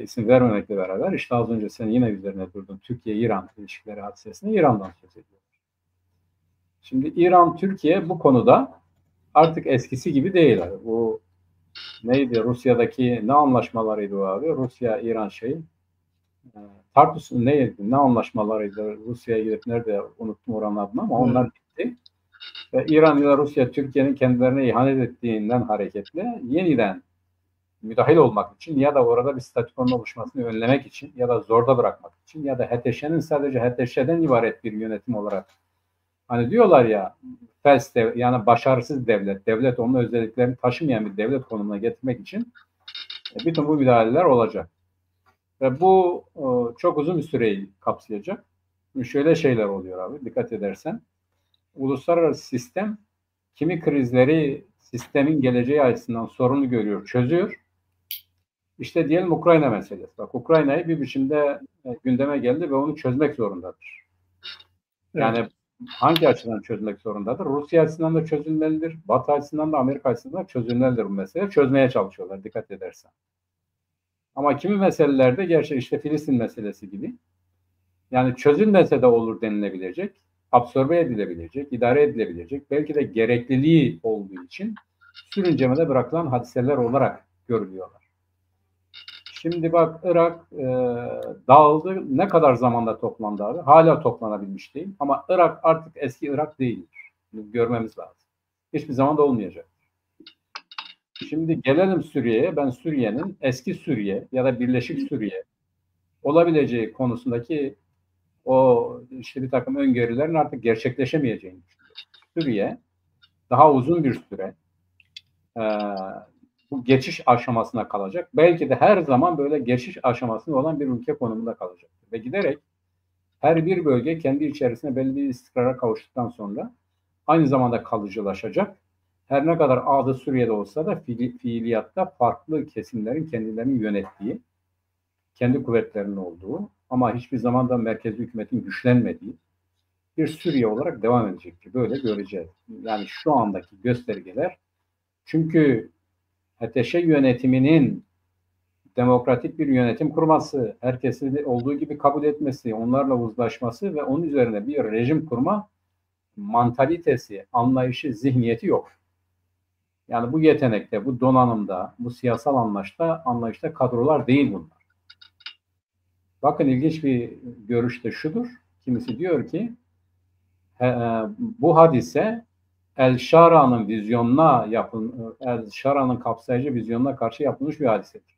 isim vermemekle beraber işte az önce sen yine üzerine durdun. Türkiye-İran ilişkileri hadisesinde İran'dan söz ediyor. Şimdi İran-Türkiye bu konuda artık eskisi gibi değil. Bu neydi? Rusya'daki ne anlaşmalarıydı o abi? Rusya-İran Tartus neydi? Ne anlaşmalarıydı? Rusya'ya gidip nerede unuttum oranın adını ama onlar bitti. Ve İran ile Rusya Türkiye'nin kendilerine ihanet ettiğinden hareketle yeniden müdahil olmak için ya da orada bir statükonun oluşmasını önlemek için ya da zorda bırakmak için ya da HTŞ'nin sadece HTŞ'den ibaret bir yönetim olarak hani diyorlar ya yani başarısız devlet onun özelliklerini taşımayan bir devlet konumuna getirmek için bütün bu müdahaleler olacak. Ve bu çok uzun bir süreyi kapsayacak. Şöyle şeyler oluyor abi dikkat edersen. Uluslararası sistem kimi krizleri sistemin geleceği açısından sorunu görüyor, çözüyor. İşte diyelim Ukrayna meselesi. Bak Ukrayna'yı bir biçimde gündeme geldi ve onu çözmek zorundadır. Yani evet. Hangi açıdan çözmek zorundadır? Rusya açısından da çözülmelidir. Batı açısından da Amerika açısından da çözülmelidir bu mesele. Çözmeye çalışıyorlar dikkat edersen. Ama kimi meselelerde gerçi işte Filistin meselesi gibi yani çözülmese de olur denilebilecek, absorbe edilebilecek, idare edilebilecek, belki de gerekliliği olduğu için sürüncemede bırakılan hadiseler olarak görülüyorlar. Şimdi bak Irak dağıldı. Ne kadar zamanda toplandı abi? Hala toplanabilmiş değil. Ama Irak artık eski Irak değildir. Bunu görmemiz lazım. Hiçbir zaman da olmayacak. Şimdi gelelim Suriye'ye. Ben Suriye'nin eski Suriye ya da Birleşik Suriye olabileceği konusundaki o işte bir takım öngörülerin artık gerçekleşemeyeceğini düşünüyorum. Suriye daha uzun bir süre bu geçiş aşamasına kalacak. Belki de her zaman böyle geçiş aşamasında olan bir ülke konumunda kalacak. Ve giderek her bir bölge kendi içerisinde belli bir istikrara kavuştuktan sonra aynı zamanda kalıcılaşacak. Her ne kadar adı Suriye'de olsa da fiiliyatta farklı kesimlerin kendilerini yönettiği, kendi kuvvetlerinin olduğu ama hiçbir zaman da merkezi hükümetin güçlenmediği bir Suriye olarak devam edecektir. Böyle göreceğiz. Yani şu andaki göstergeler çünkü HTŞ yönetiminin demokratik bir yönetim kurması, herkesin olduğu gibi kabul etmesi, onlarla uzlaşması ve onun üzerine bir rejim kurma mantalitesi, anlayışı, zihniyeti yok. Yani bu yetenekte, bu donanımda, bu siyasal anlayışta kadrolar değil bunlar. Bakın ilginç bir görüş de şudur. Kimisi diyor ki bu hadise El-Şara'nın El-Şara'nın kapsayıcı vizyonuna karşı yapılmış bir hadisedir.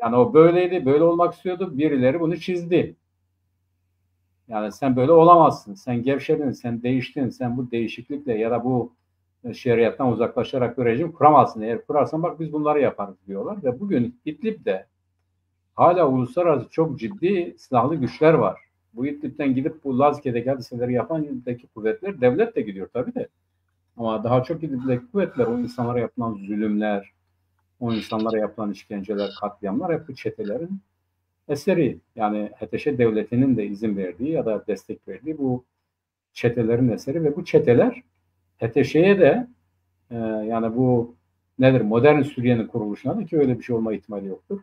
Yani o böyleydi, böyle olmak istiyordu. Birileri bunu çizdi. Yani sen böyle olamazsın. Sen gevşedin, sen değiştin, sen bu değişiklikle ya da bu şeriattan uzaklaşarak bir rejim kuramazsın. Eğer kurarsan bak biz bunları yaparız diyorlar. Ve bugün İdlib'de hala uluslararası çok ciddi silahlı güçler var. Bu İdlib'den gidip bu Lazkiye'deki hadiseleri yapan İdlib'deki kuvvetler, devlet de gidiyor tabii de. Ama daha çok İdlib'deki kuvvetler, o insanlara yapılan zulümler, o insanlara yapılan işkenceler, katliamlar hep bu çetelerin eseri. Yani HTŞ devletinin de izin verdiği ya da destek verdiği bu çetelerin eseri ve bu çeteler HTŞ'ye de yani bu nedir? Modern Suriye'nin kuruluşuna da ki öyle bir şey olma ihtimali yoktur.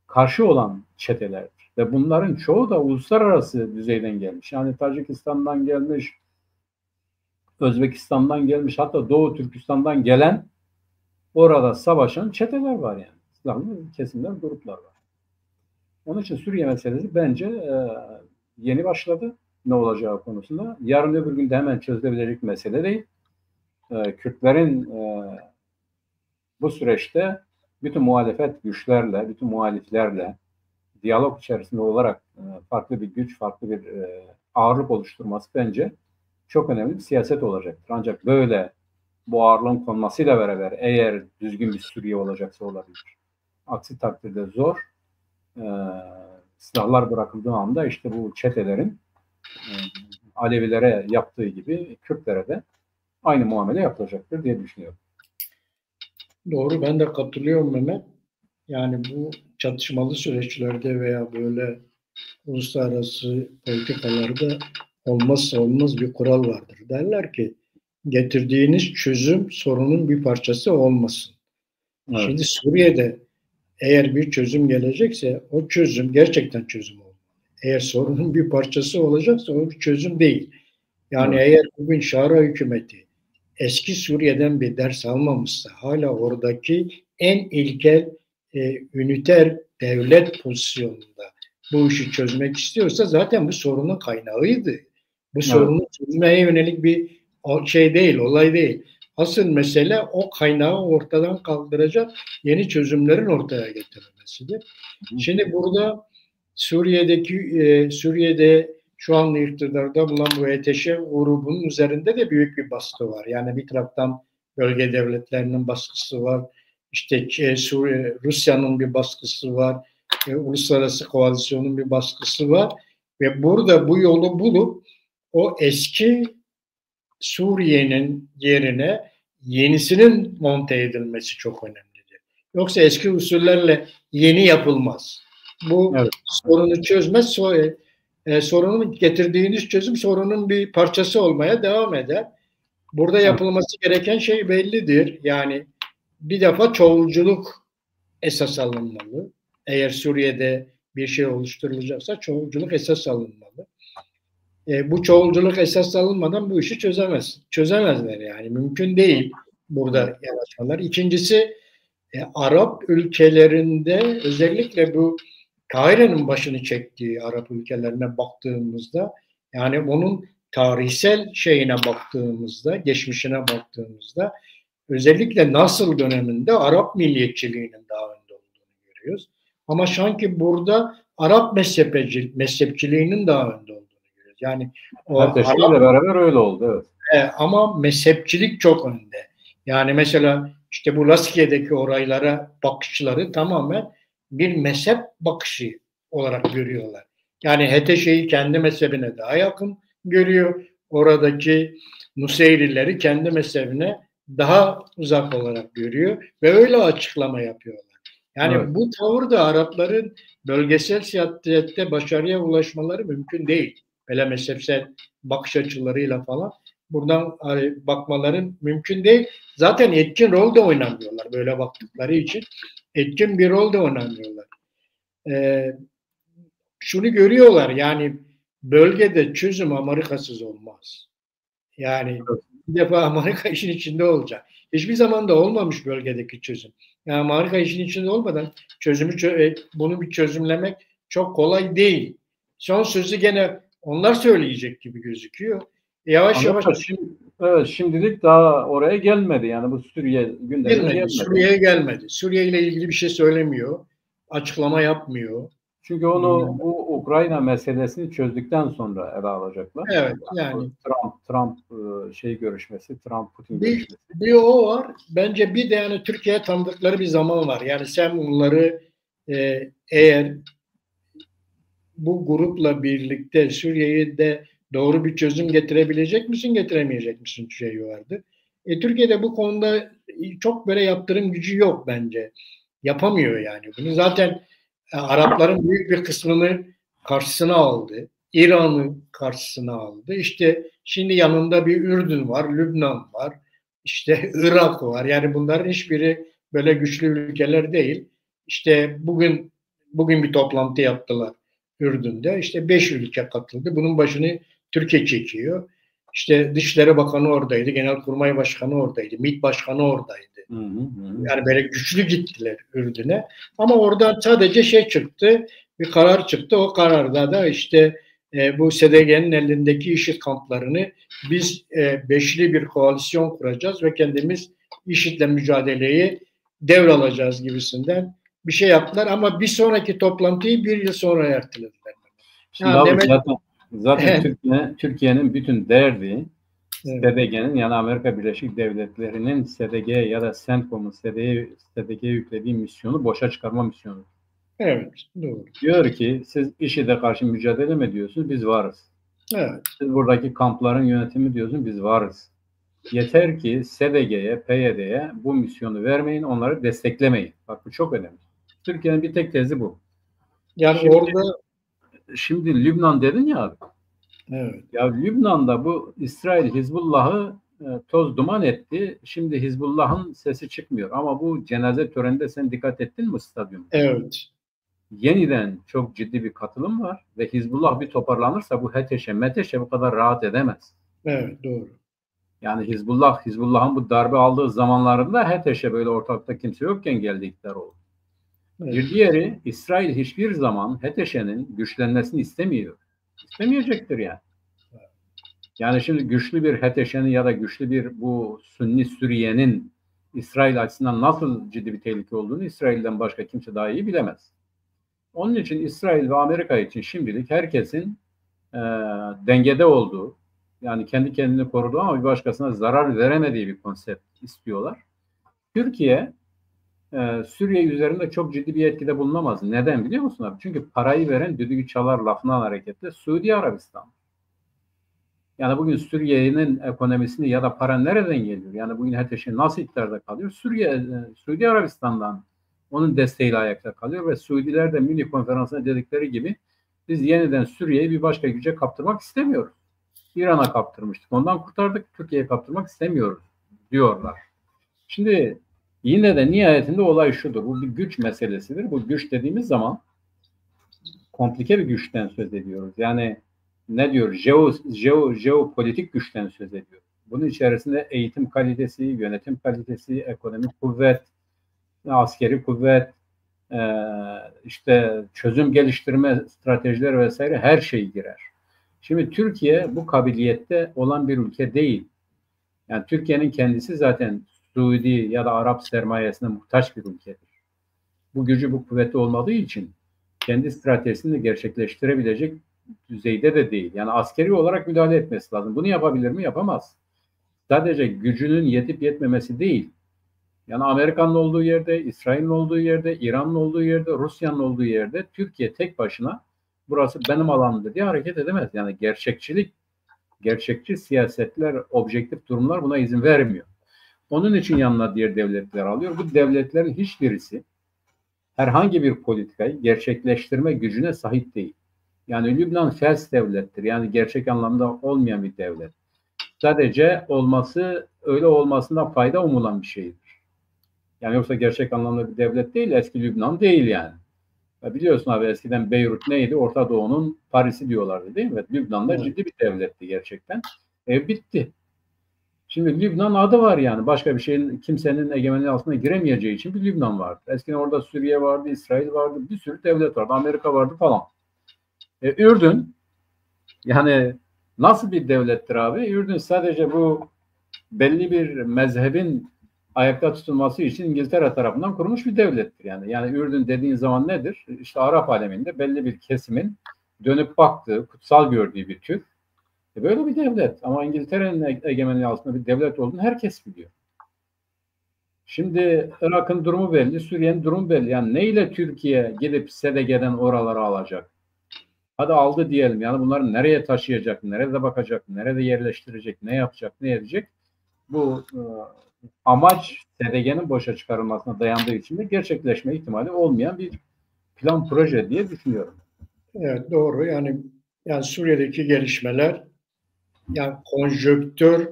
Karşı olan çetelerdir. Ve bunların çoğu da uluslararası düzeyden gelmiş. Yani Tacikistan'dan gelmiş, Özbekistan'dan gelmiş, hatta Doğu Türkistan'dan gelen orada savaşan çeteler var yani. Silahlı kesimler, gruplar var. Onun için Suriye meselesi bence yeni başladı ne olacağı konusunda. Yarın öbür gün de hemen çözülebilecek mesele değil. Kürtlerin bu süreçte bütün muhalefet güçlerle, bütün muhaliflerle diyalog içerisinde olarak farklı bir güç, farklı bir ağırlık oluşturması bence çok önemli bir siyaset olacaktır. Ancak böyle bu ağırlığın konmasıyla beraber eğer düzgün bir Suriye olacaksa olabilir. Aksi takdirde zor. Silahlar bırakıldığı anda işte bu çetelerin Alevilere yaptığı gibi Kürtlere de aynı muamele yapılacaktır diye düşünüyorum. Doğru, ben de katılıyorum Mehmet. Yani bu çatışmalı süreçlerde veya böyle uluslararası politikalarda olmazsa olmaz bir kural vardır. Derler ki getirdiğiniz çözüm sorunun bir parçası olmasın. Evet. Şimdi Suriye'de eğer bir çözüm gelecekse o çözüm gerçekten çözüm olmalı. Eğer sorunun bir parçası olacaksa o bir çözüm değil. Yani evet. Eğer bugün Şara hükümeti eski Suriye'den bir ders almamışsa, hala oradaki en ilkel üniter devlet pozisyonunda bu işi çözmek istiyorsa zaten bu sorunun kaynağıydı. Bu sorunu çözmeye yönelik bir şey değil, olay değil. Asıl mesele o kaynağı ortadan kaldıracak yeni çözümlerin ortaya getirilmesidir. Şimdi burada Suriye'de şu an iktidarda bulunan bu HTŞ grubunun üzerinde de büyük bir baskı var. Yani bir taraftan bölge devletlerinin baskısı var. İşte Rusya'nın bir baskısı var. Uluslararası koalisyonun bir baskısı var. Ve burada bu yolu bulup o eski Suriye'nin yerine yenisinin monte edilmesi çok önemlidir. Yoksa eski usullerle yeni yapılmaz. Bu evet. Sorunu çözmez. Sorunun getirdiğiniz çözüm sorunun bir parçası olmaya devam eder. Burada yapılması gereken şey bellidir. Yani bir defa çoğulculuk esas alınmalı. Eğer Suriye'de bir şey oluşturulacaksa çoğulculuk esas alınmalı. Bu çoğulculuk esas alınmadan bu işi çözemezler yani. Mümkün değil burada yanaşmalar. İkincisi Arap ülkelerinde özellikle bu Kahire'nin başını çektiği Arap ülkelerine baktığımızda yani onun tarihsel şeyine baktığımızda, geçmişine baktığımızda özellikle Nasır döneminde Arap milliyetçiliğinin daha önde olduğunu görüyoruz. Ama sanki burada Arap mezhepçiliğinin daha önde olduğunu görüyoruz. Yani o Arap'la beraber öyle oldu, evet. Ama mezhepçilik çok önde. Yani mesela işte bu Laskiye'deki oraylara bakışları tamamen bir mezhep bakışı olarak görüyorlar. Yani HTŞ'yi kendi mezhebine daha yakın görüyor. Oradaki Nuseyrileri kendi mezhebine daha uzak olarak görüyor ve öyle açıklama yapıyorlar. Yani evet. Bu tavır da Arapların bölgesel siyasette başarıya ulaşmaları mümkün değil. Böyle mezhepsel bakış açılarıyla falan buradan bakmaların mümkün değil. Zaten etkin rol de oynamıyorlar böyle baktıkları için. Etkin bir rol de oynamıyorlar. Şunu görüyorlar yani bölgede çözüm Amerikasız olmaz. Yani bir defa Amerika işin içinde olacak. Hiçbir zaman da olmamış bölgedeki çözüm. Yani Amerika işin içinde olmadan bunu bir çözümlemek çok kolay değil. Son sözü gene onlar söyleyecek gibi gözüküyor. Yavaş yavaş. Şimdilik daha oraya gelmedi. Yani bu Suriye gündemine gelmedi. Suriye'ye gelmedi. Suriye ile ilgili bir şey söylemiyor. Açıklama yapmıyor. Çünkü onu bu Ukrayna meselesini çözdükten sonra ele alacaklar. Evet, yani Trump görüşmesi, Trump-Putin bir, görüşmesi. bir o var. Bence bir de yani Türkiye'ye tanıdıkları bir zaman var. Yani sen bunları eğer bu grupla birlikte Suriye'ye de doğru bir çözüm getirebilecek misin, getiremeyecek misin şeyi vardı. Türkiye'de bu konuda çok böyle yaptırım gücü yok bence. Yapamıyor yani bunu. Zaten Arapların büyük bir kısmını karşısına aldı. İran'ı karşısına aldı. İşte şimdi yanında bir Ürdün var, Lübnan var, işte Irak var. Yani bunların hiçbiri böyle güçlü ülkeler değil. İşte bugün bir toplantı yaptılar Ürdün'de. İşte 5 ülke katıldı. Bunun başını Türkiye çekiyor. İşte Dışişleri Bakanı oradaydı, Genelkurmay Başkanı oradaydı, MİT Başkanı oradaydı. Yani böyle güçlü gittiler Ürdün'e. Ama orada sadece şey çıktı, bir karar çıktı. O kararda da işte bu SDG'nin elindeki IŞİD kamplarını biz beşli bir koalisyon kuracağız ve kendimiz IŞİD'le mücadeleyi devralacağız gibisinden bir şey yaptılar. Ama bir sonraki toplantıyı bir yıl sonra ertelediler. Şimdi abi zaten Türkiye'nin bütün derdi SDG'nin yani Amerika Birleşik Devletleri'nin SDG ya da CENTCOM'un SDG'ye yüklediği misyonu boşa çıkarma misyonu. Evet, doğru. Diyor ki siz IŞİD'e karşı mücadele mi ediyorsunuz? Biz varız. Evet. Siz buradaki kampların yönetimi diyorsunuz? Biz varız. Yeter ki SDG'ye, PYD'ye bu misyonu vermeyin, onları desteklemeyin. Bak bu çok önemli. Türkiye'nin bir tek tezi bu. Yani şimdi Lübnan dedin ya abi. Evet. Ya Lübnan'da bu İsrail Hizbullah'ı toz duman etti. Şimdi Hizbullah'ın sesi çıkmıyor. Ama bu cenaze töreninde sen dikkat ettin mi stadyumda? Evet. Yeniden çok ciddi bir katılım var ve Hizbullah bir toparlanırsa bu HTŞ bu kadar rahat edemez. Evet, doğru. Yani Hizbullah'ın bu darbe aldığı zamanlarında HTŞ böyle ortalıkta kimse yokken geldi iktidar oldu. Evet. Bir diğeri İsrail hiçbir zaman HTŞ'nin güçlenmesini istemiyor. İstemeyecektir yani. Yani şimdi güçlü bir HTŞ'nin ya da güçlü bir bu Sünni Suriye'nin İsrail açısından nasıl ciddi bir tehlike olduğunu İsrail'den başka kimse daha iyi bilemez. Onun için İsrail ve Amerika için şimdilik herkesin dengede olduğu, yani kendi kendini koruduğu ama bir başkasına zarar veremediği bir konsept istiyorlar. Türkiye Suriye üzerinde çok ciddi bir etkide bulunamaz. Neden biliyor musun abi? Çünkü parayı veren düdüğü çalar lafından hareketle Suudi Arabistan. Yani bugün Suriye'nin ekonomisini ya da para nereden geliyor? Yani bugün HTŞ nasıl iktidarda kalıyor? Suudi Arabistan'dan onun desteğiyle ayakta kalıyor ve Suudiler de Münih Konferansı'na dedikleri gibi biz yeniden Suriye'yi bir başka güce kaptırmak istemiyoruz. İran'a kaptırmıştık. Ondan kurtardık. Türkiye'ye kaptırmak istemiyoruz diyorlar. Şimdi yine de nihayetinde olay şudur. Bu bir güç meselesidir. Bu güç dediğimiz zaman komplike bir güçten söz ediyoruz. Yani ne diyor? Jeopolitik güçten söz ediyor. Bunun içerisinde eğitim kalitesi, yönetim kalitesi, ekonomik kuvvet, askeri kuvvet, işte çözüm geliştirme stratejileri vesaire her şey girer. Şimdi Türkiye bu kabiliyette olan bir ülke değil. Yani Türkiye'nin kendisi zaten Suudi ya da Arap sermayesine muhtaç bir ülkedir. Bu gücü, bu kuvveti olmadığı için kendi stratejisini gerçekleştirebilecek düzeyde de değil. Yani askeri olarak müdahale etmesi lazım. Bunu yapabilir mi? Yapamaz. Sadece gücünün yetip yetmemesi değil. Yani Amerika'nın olduğu yerde, İsrail'in olduğu yerde, İran'ın olduğu yerde, Rusya'nın olduğu yerde Türkiye tek başına burası benim alanımdır diye hareket edemez. Yani gerçekçi siyasetler, objektif durumlar buna izin vermiyor. Onun için yanına diğer devletler alıyor. Bu devletlerin hiçbirisi herhangi bir politikayı gerçekleştirme gücüne sahip değil. Yani Lübnan fels devlettir. Yani gerçek anlamda olmayan bir devlet. Sadece öyle olmasından fayda umulan bir şeydir. Yani yoksa gerçek anlamda bir devlet değil, eski Lübnan değil yani. Ya biliyorsun abi eskiden Beyrut neydi? Orta Doğu'nun Paris'i diyorlardı değil mi? Evet, Lübnan'da ciddi bir devletti gerçekten. Bitti. Şimdi Lübnan adı var yani. Başka bir şeyin kimsenin egemenliği altına giremeyeceği için bir Lübnan vardı. Eskiden orada Suriye vardı, İsrail vardı, bir sürü devlet vardı. Amerika vardı falan. Ürdün yani nasıl bir devlettir abi? Ürdün sadece bu belli bir mezhebin ayakta tutulması için İngiltere tarafından kurulmuş bir devlettir. Yani Ürdün dediğin zaman nedir? İşte Arap aleminde belli bir kesimin dönüp baktığı, kutsal gördüğü bir tür. Böyle bir devlet. Ama İngiltere'nin egemenliği altında bir devlet olduğunu herkes biliyor. Şimdi Irak'ın durumu belli, Suriye'nin durumu belli. Yani neyle Türkiye gidip SDG'den oraları alacak? Hadi aldı diyelim. Yani bunları nereye taşıyacak, nerede bakacak, nerede yerleştirecek, ne yapacak, ne edecek? Bu amaç SDG'nin boşa çıkarılmasına dayandığı için de gerçekleşme ihtimali olmayan bir plan proje diye düşünüyorum. Evet, doğru. Yani Suriye'deki gelişmeler, yani konjonktür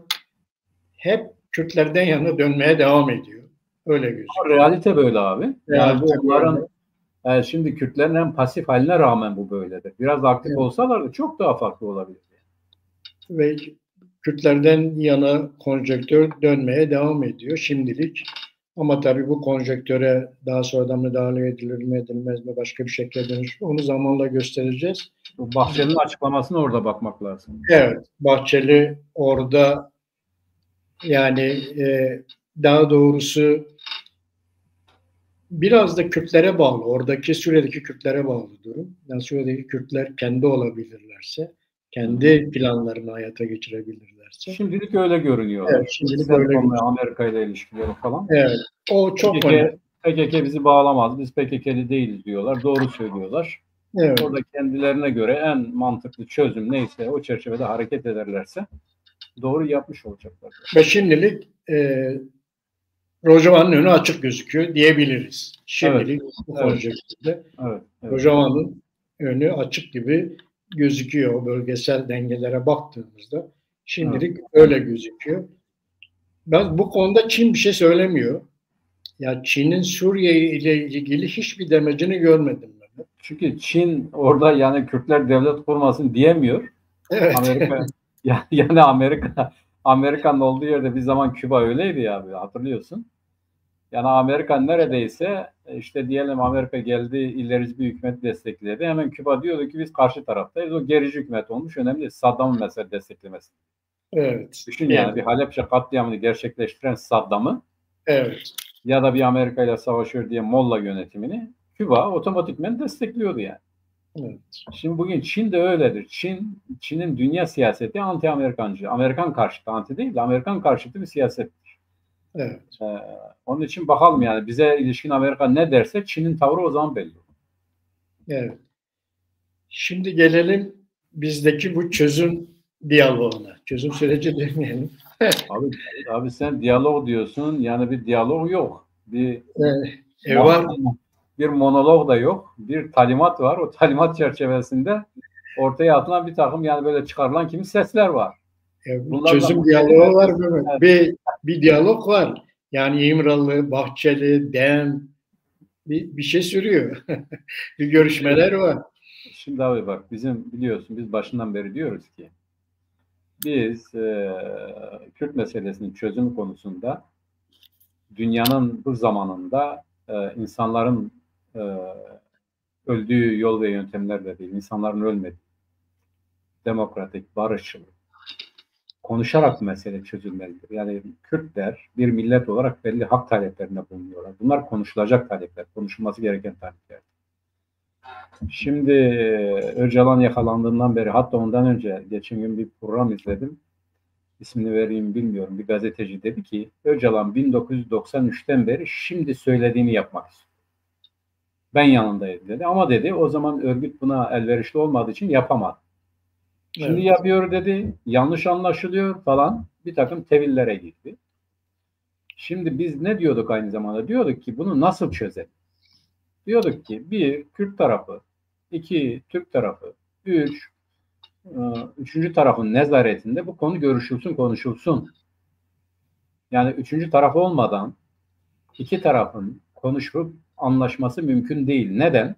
hep Kürtlerden yana dönmeye devam ediyor. Öyle gözüküyor. Realite böyle abi. Yani bu onların şimdi Kürtlerin en pasif haline rağmen bu böyledir. Biraz aktif olsalardı çok daha farklı olabilirdi. Ve Kürtlerden yana konjonktür dönmeye devam ediyor şimdilik. Ama tabii bu konjönktöre daha sonradan müdahale edilir mi edilmez mi, başka bir şekilde dönüşür, onu zamanla göstereceğiz. Bahçeli'nin açıklamasına orada bakmak lazım. Evet, Bahçeli orada daha doğrusu biraz da Kürtlere bağlı, oradaki Suriye'deki Kürtlere bağlı durum. Yani Suriye'deki Kürtler kendi olabilirlerse, kendi planlarını hayata geçirebilirlerse. Şimdilik öyle görünüyorlar. Evet, şimdilik öyle görünüyor. Amerika ile ilişkileri falan. Evet, o çok önemli. PKK bizi bağlamaz, biz PKK'li değiliz diyorlar, doğru söylüyorlar. Evet. Orada kendilerine göre en mantıklı çözüm neyse o çerçevede hareket ederlerse doğru yapmış olacaklar. Ve şimdilik Rojava'nın önü açık gözüküyor diyebiliriz. Şimdilik bu konjonktürde Rojava'nın önü açık gibi gözüküyor. O bölgesel dengelere baktığımızda şimdilik öyle gözüküyor. Ben bu konuda Çin bir şey söylemiyor. Ya Çin'in Suriye ile ilgili hiçbir demecini görmedim ben. Çünkü Çin orada yani Kürtler devlet kurmasın diyemiyor. Evet. Amerika'nın olduğu yerde bir zaman Küba öyleydi ya abi, hatırlıyorsun. Yani Amerika neredeyse işte diyelim Amerika geldi, illerici bir hükümet destekledi. Hemen Küba diyordu ki biz karşı taraftayız. O gerici hükümet olmuş. Önemli Saddam'ın mesela desteklemesi. Evet. Düşün yani bir Halepçe katliamını gerçekleştiren Saddam'ı ya da bir Amerika ile savaşıyor diye Molla yönetimini Küba otomatikmen destekliyordu yani. Evet. Şimdi bugün Çin de öyledir. Çin'in dünya siyaseti anti-Amerikancı. Amerikan karşıtı, anti değil, Amerikan karşıtı bir siyasettir. Evet. Onun için bakalım yani bize ilişkin Amerika ne derse Çin'in tavrı o zaman belli. Evet. Şimdi gelelim bizdeki bu çözüm diyaloğuna. Çözüm süreci demeyelim. abi sen diyalog diyorsun. Yani bir diyalog yok. Var. Bir monolog da yok. Bir talimat var. O talimat çerçevesinde ortaya atılan bir takım yani böyle çıkarılan kimi sesler var. Çözüm diyaloğu var mı? Evet. Bir diyalog var. Yani İmralı, Bahçeli, DEM bir şey sürüyor. Bir görüşmeler var. Şimdi abi bak biliyorsun biz başından beri diyoruz ki biz Kürt meselesinin çözümü konusunda dünyanın bu zamanında insanların öldüğü yol ve yöntemlerle değil, insanların ölmediği, demokratik, barışçıl, konuşarak mesele çözülmelidir. Yani Kürtler bir millet olarak belli hak taleplerinde bulunuyorlar. Bunlar konuşulacak talepler, konuşulması gereken talepler. Şimdi Öcalan yakalandığından beri, hatta ondan önce geçen gün bir program izledim. İsmini vereyim bilmiyorum. Bir gazeteci dedi ki Öcalan 1993'ten beri şimdi söylediğini yapmak istiyor. Ben yanındayım dedi. Ama dedi o zaman örgüt buna elverişli olmadığı için yapamadı. Şimdi yapıyor dedi. Yanlış anlaşılıyor falan. Bir takım tevillere girdi. Şimdi biz ne diyorduk aynı zamanda? Diyorduk ki bunu nasıl çözelim? Diyorduk ki 1. Kürt tarafı, 2. Türk tarafı, 3. Üçüncü tarafın nezaretinde bu konu görüşülsün, konuşulsun. Yani üçüncü taraf olmadan iki tarafın konuşup anlaşması mümkün değil. Neden?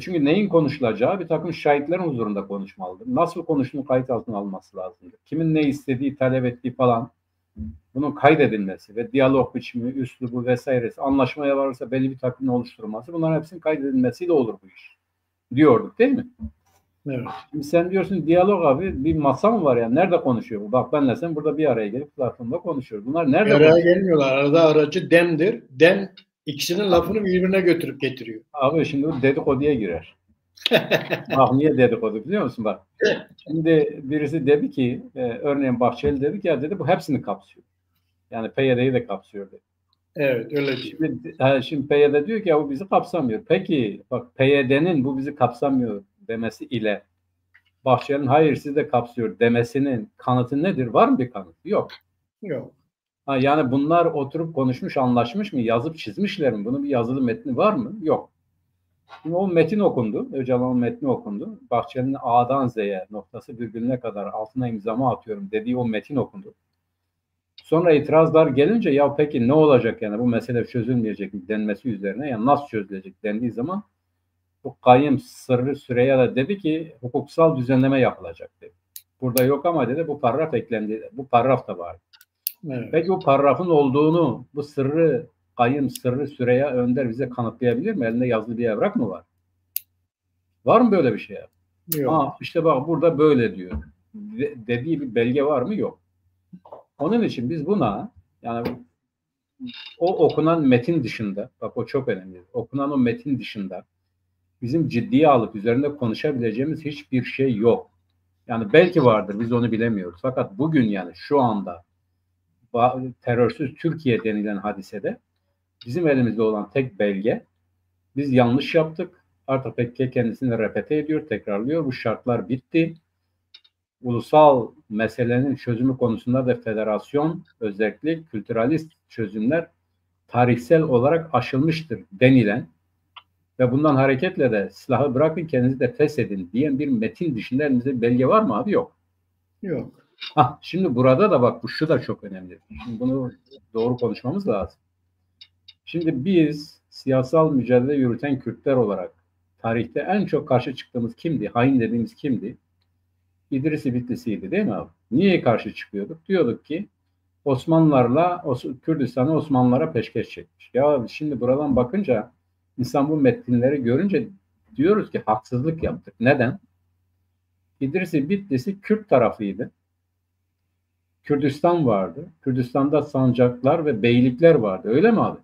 Çünkü neyin konuşulacağı bir takım şahitlerin huzurunda konuşmalıdır. Nasıl konuştuğunu kayıt altına alması lazımdır. Kimin ne istediği, talep ettiği falan bunun kaydedilmesi ve diyalog biçimi, üslubu vesairesi, anlaşmaya varırsa belli bir takvimin oluşturulması, bunların hepsinin kaydedilmesiyle olur bu iş. Diyorduk değil mi? Evet. Şimdi sen diyorsun diyalog abi, bir masa mı var ya? Nerede konuşuyor bu? Bak benle sen burada bir araya gelip platformda konuşuyoruz. Bunlar nerede Bir araya konuşuyor? gelmiyorlar. Arada aracı demdir. Dem ikisinin lafını birbirine götürüp getiriyor. Abi şimdi bu dedikoduya girer. Bak niye dedikodu biliyor musun bak. Şimdi birisi dedi ki örneğin Bahçeli dedi ki ya dedi bu hepsini kapsıyor. Yani PYD'yi de kapsıyor dedi. Evet öyle diyor. Şimdi PYD diyor ki ya bu bizi kapsamıyor. Peki bak PYD'nin bu bizi kapsamıyor demesi ile Bahçeli'nin hayır sizi de kapsıyor demesinin kanıtı nedir? Var mı bir kanıt? Yok. Yok. Yani bunlar oturup konuşmuş, anlaşmış mı? Yazıp çizmişler mi? Bunun bir yazılı metni var mı? Yok. Şimdi o metin okundu. Öcalan'ın metni okundu. Bahçeli'nin A'dan Z'ye noktası virgülüne kadar altına imzamı atıyorum dediği o metin okundu. Sonra itirazlar gelince ya peki ne olacak yani bu mesele çözülmeyecek mi denmesi üzerine ya nasıl çözülecek dendiği zaman bu Kayyım Sırrı Süreyya da dedi ki hukuksal düzenleme yapılacak dedi. Burada yok ama dedi bu paragraf eklendi. Bu paragraf da var. Evet. Peki bu paragrafın olduğunu bu Kayyım Sırrı Süreyya Önder bize kanıtlayabilir mi? Elinde yazılı bir evrak mı var? Var mı böyle bir şey? Yok. İşte bak burada böyle diyor. Dediği bir belge var mı? Yok. Onun için biz buna yani o okunan metin dışında, bak o çok önemli. Okunan o metin dışında bizim ciddiye alıp üzerinde konuşabileceğimiz hiçbir şey yok. Yani belki vardır biz onu bilemiyoruz. Fakat bugün yani şu anda terörsüz Türkiye denilen hadisede bizim elimizde olan tek belge biz yanlış yaptık. Artık PKK kendisini repete ediyor, tekrarlıyor. Bu şartlar bitti. Ulusal meselenin çözümü konusunda da federasyon, özellikle kültüralist çözümler tarihsel olarak aşılmıştır denilen ve bundan hareketle de silahı bırakın kendinizi de feshedin diyen bir metin dışında elimizde belge var mı abi? Yok. Yok. Şimdi burada da bak bu şu da çok önemli. Şimdi bunu doğru konuşmamız lazım. Şimdi biz siyasal mücadele yürüten Kürtler olarak tarihte en çok karşı çıktığımız kimdi? Hain dediğimiz kimdi? İdris-i Bitlisi'ydi değil mi abi? Niye karşı çıkıyorduk? Diyorduk ki Osmanlılarla Kürdistan'ı Osmanlılara peşkeş çekmiş. Ya şimdi buradan bakınca insan bu metinleri görünce diyoruz ki haksızlık yaptık. Neden? İdris-i Bitlisi Kürt tarafıydı. Kürdistan vardı. Kürdistan'da sancaklar ve beylikler vardı. Öyle mi abi?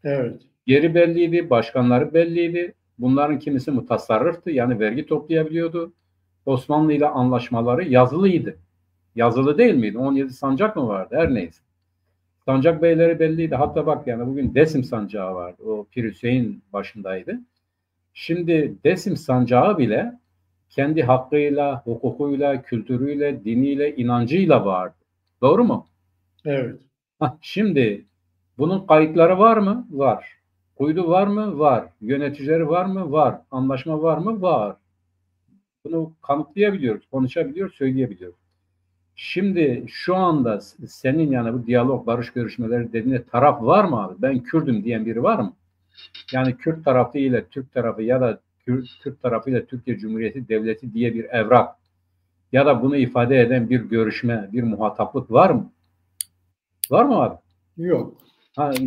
Evet. Yeri belliydi, başkanları belliydi. Bunların kimisi mutasarrıftı, yani vergi toplayabiliyordu. Osmanlı ile anlaşmaları yazılıydı. Yazılı değil miydi? 17 sancak mı vardı? Her neyse. Sancak beyleri belliydi. Hatta bak yani bugün Desim sancağı vardı. O Pir Hüseyin başındaydı. Şimdi Desim sancağı bile kendi hakkıyla, hukukuyla, kültürüyle, diniyle, inancıyla vardı. Doğru mu? Evet. Şimdi bunun kayıtları var mı? Var. Kuydu var mı? Var. Yöneticileri var mı? Var. Anlaşma var mı? Var. Bunu kanıtlayabiliyoruz, konuşabiliyoruz, söyleyebiliyoruz. Şimdi şu anda senin yani bu diyalog, barış görüşmeleri dediğinde taraf var mı abi? Ben Kürdüm diyen biri var mı? Yani Kürt tarafı ile Türk tarafı ya da Kürt tarafı ile Türkiye Cumhuriyeti Devleti diye bir evrak ya da bunu ifade eden bir görüşme, bir muhataplık var mı? Var mı abi? Yok.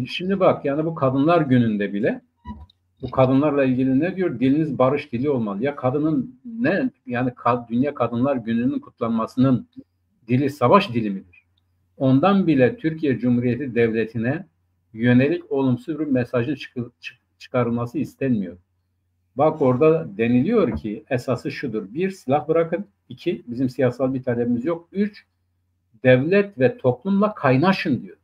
Şimdi bak yani bu Kadınlar Günü'nde bile bu kadınlarla ilgili ne diyor? Diliniz barış dili olmalı. Ya kadının ne yani Dünya Kadınlar Günü'nün kutlanmasının dili savaş dili midir? Ondan bile Türkiye Cumhuriyeti Devleti'ne yönelik olumsuz bir mesajın çıkarılması istenmiyor. Bak orada deniliyor ki esası şudur. Bir, silah bırakın. İki, bizim siyasal bir talebimiz yok. Üç, devlet ve toplumla kaynaşın diyor.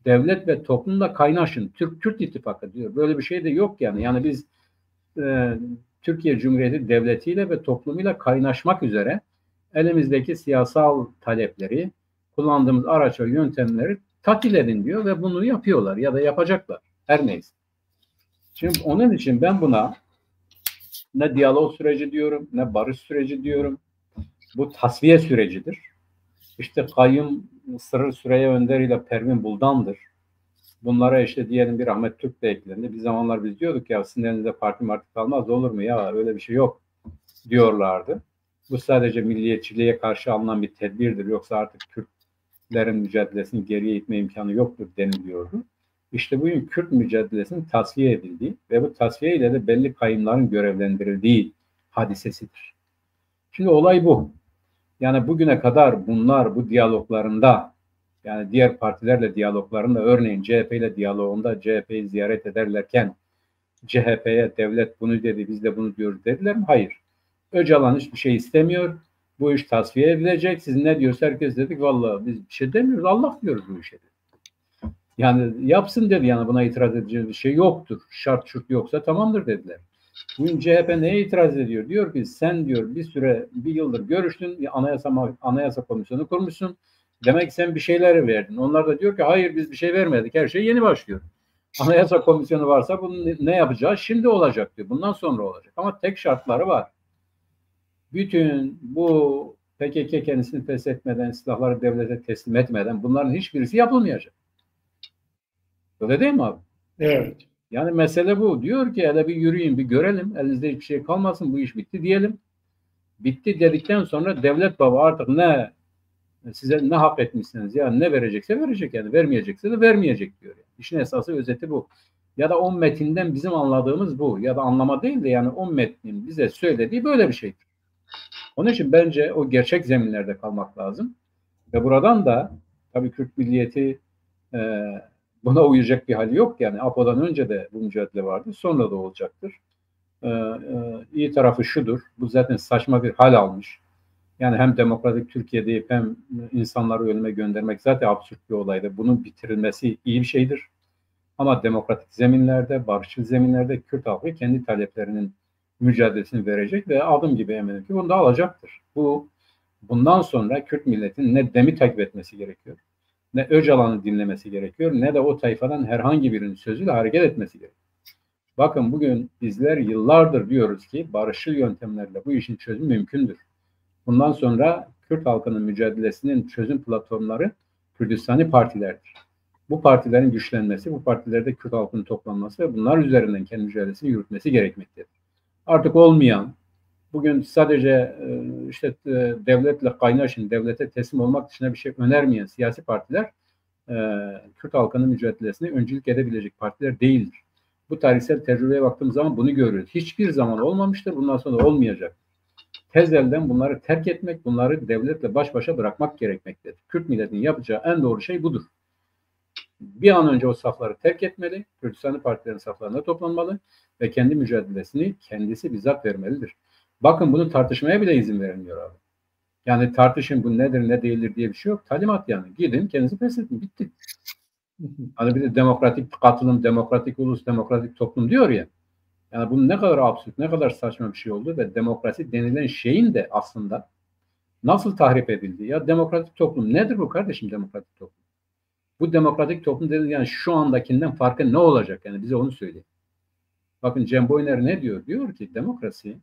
Devlet ve toplumla kaynaşın. Türk-Kürt ittifakı diyor. Böyle bir şey de yok yani. Yani biz Türkiye Cumhuriyeti Devleti'yle ve toplumuyla kaynaşmak üzere elimizdeki siyasal talepleri, kullandığımız araç ve yöntemleri tatil edin diyor ve bunu yapıyorlar ya da yapacaklar. Her neyse. Şimdi onun için ben buna ne diyalog süreci diyorum, ne barış süreci diyorum. Bu tasfiye sürecidir. İşte Kayyum Sırrı Süreyya Önder ile Pervin Buldan'dır. Bunlara işte diyelim bir Ahmet Türk de eklendi. Bir zamanlar biz diyorduk ya sizin elinizde parti kalmaz olur mu ya öyle bir şey yok diyorlardı. Bu sadece milliyetçiliğe karşı alınan bir tedbirdir. Yoksa artık Kürtlerin mücadelesini geriye itme imkanı yoktur deniliyordu. İşte bugün Kürt mücadelesinin tasfiye edildiği ve bu tasfiye ile de belli kayımların görevlendirildiği hadisesidir. Şimdi olay bu. Yani bugüne kadar bunlar bu diyaloglarında, yani diğer partilerle diyaloglarında, örneğin CHP ile diyalogunda CHP'yi ziyaret ederlerken CHP'ye devlet bunu dedi, biz de bunu diyoruz dediler mi? Hayır. Öcalan hiçbir şey istemiyor. Bu iş tasfiye edilecek. Siz ne diyorsa herkes dedik. Vallahi biz bir şey demiyoruz. Allah diyoruz bu işe. Yani yapsın dedi, yani buna itiraz edeceğiniz bir şey yoktur. Şart şurt yoksa tamamdır dediler. Bugün CHP neye itiraz ediyor? Diyor ki sen diyor bir süre, bir yıldır görüştün, anayasa komisyonu kurmuşsun. Demek ki sen bir şeyler verdin. Onlar da diyor ki hayır biz bir şey vermedik. Her şey yeni başlıyor. Anayasa komisyonu varsa bunu ne yapacağız? Şimdi olacak diyor. Bundan sonra olacak. Ama tek şartları var. Bütün bu PKK kendisini feshetmeden, silahları devlete teslim etmeden bunların hiçbirisi yapılmayacak. Öyle değil mi abi? Evet. Yani mesele bu. Diyor ki hele bir yürüyün, bir görelim. Elinizde hiçbir şey kalmasın. Bu iş bitti diyelim. Bitti dedikten sonra devlet baba artık size ne hak etmişsiniz ya, ne verecekse verecek, yani vermeyecekse de vermeyecek diyor. Yani. İşin esası, özeti bu. Ya da o metinden bizim anladığımız bu. Ya da anlama değil de yani o metnin bize söylediği böyle bir şeydir. Onun için bence o gerçek zeminlerde kalmak lazım. Ve buradan da tabii Kürt milliyeti buna uyacak bir hali yok. Yani APO'dan önce de bu mücadele vardı. Sonra da olacaktır. İyi tarafı şudur. Bu zaten saçma bir hal almış. Yani hem demokratik Türkiye deyip hem insanları ölüme göndermek zaten absürt bir olaydı. Bunun bitirilmesi iyi bir şeydir. Ama demokratik zeminlerde, barışçıl zeminlerde Kürt halkı kendi taleplerinin mücadelesini verecek ve adım gibi eminim ki bunu da alacaktır. Bundan sonra Kürt milletinin ne DEM'i takip etmesi gerekiyor, ne Öcalan'ı dinlemesi gerekiyor, ne de o tayfadan herhangi birinin sözüyle hareket etmesi gerekiyor. Bakın bugün bizler yıllardır diyoruz ki barışçıl yöntemlerle bu işin çözümü mümkündür. Bundan sonra Kürt halkının mücadelesinin çözüm platformları Kürdistani partilerdir. Bu partilerin güçlenmesi, bu partilerde Kürt halkının toplanması ve bunlar üzerinden kendi mücadelesini yürütmesi gerekmektedir. Artık olmayan, bugün sadece devletle kaynaşın, devlete teslim olmak dışında bir şey önermeyen siyasi partiler Kürt halkının mücadelesine öncülük edebilecek partiler değildir. Bu tarihsel tecrübeye baktığımız zaman bunu görüyoruz. Hiçbir zaman olmamıştır, bundan sonra da olmayacak. Tez elden bunları terk etmek, bunları devletle baş başa bırakmak gerekmektedir. Kürt milletinin yapacağı en doğru şey budur. Bir an önce o safları terk etmeli, Kürdistanlı partilerin saflarına toplanmalı ve kendi mücadelesini kendisi bizzat vermelidir. Bakın bunu tartışmaya bile izin verilmiyor abi. Yani tartışın bu nedir ne değildir diye bir şey yok. Talimat yani. Gidin kendinizi fesledin. Bitti. Hani bir de demokratik katılım, demokratik ulus, demokratik toplum diyor ya. Yani bu ne kadar absürt, ne kadar saçma bir şey oldu ve demokrasi denilen şeyin de aslında nasıl tahrip edildi? Ya demokratik toplum nedir bu kardeşim, demokratik toplum? Bu demokratik toplum dedi, yani şu andakinden farkı ne olacak? Yani bize onu söyleyin. Bakın Cem Boyner ne diyor? Diyor ki demokrasi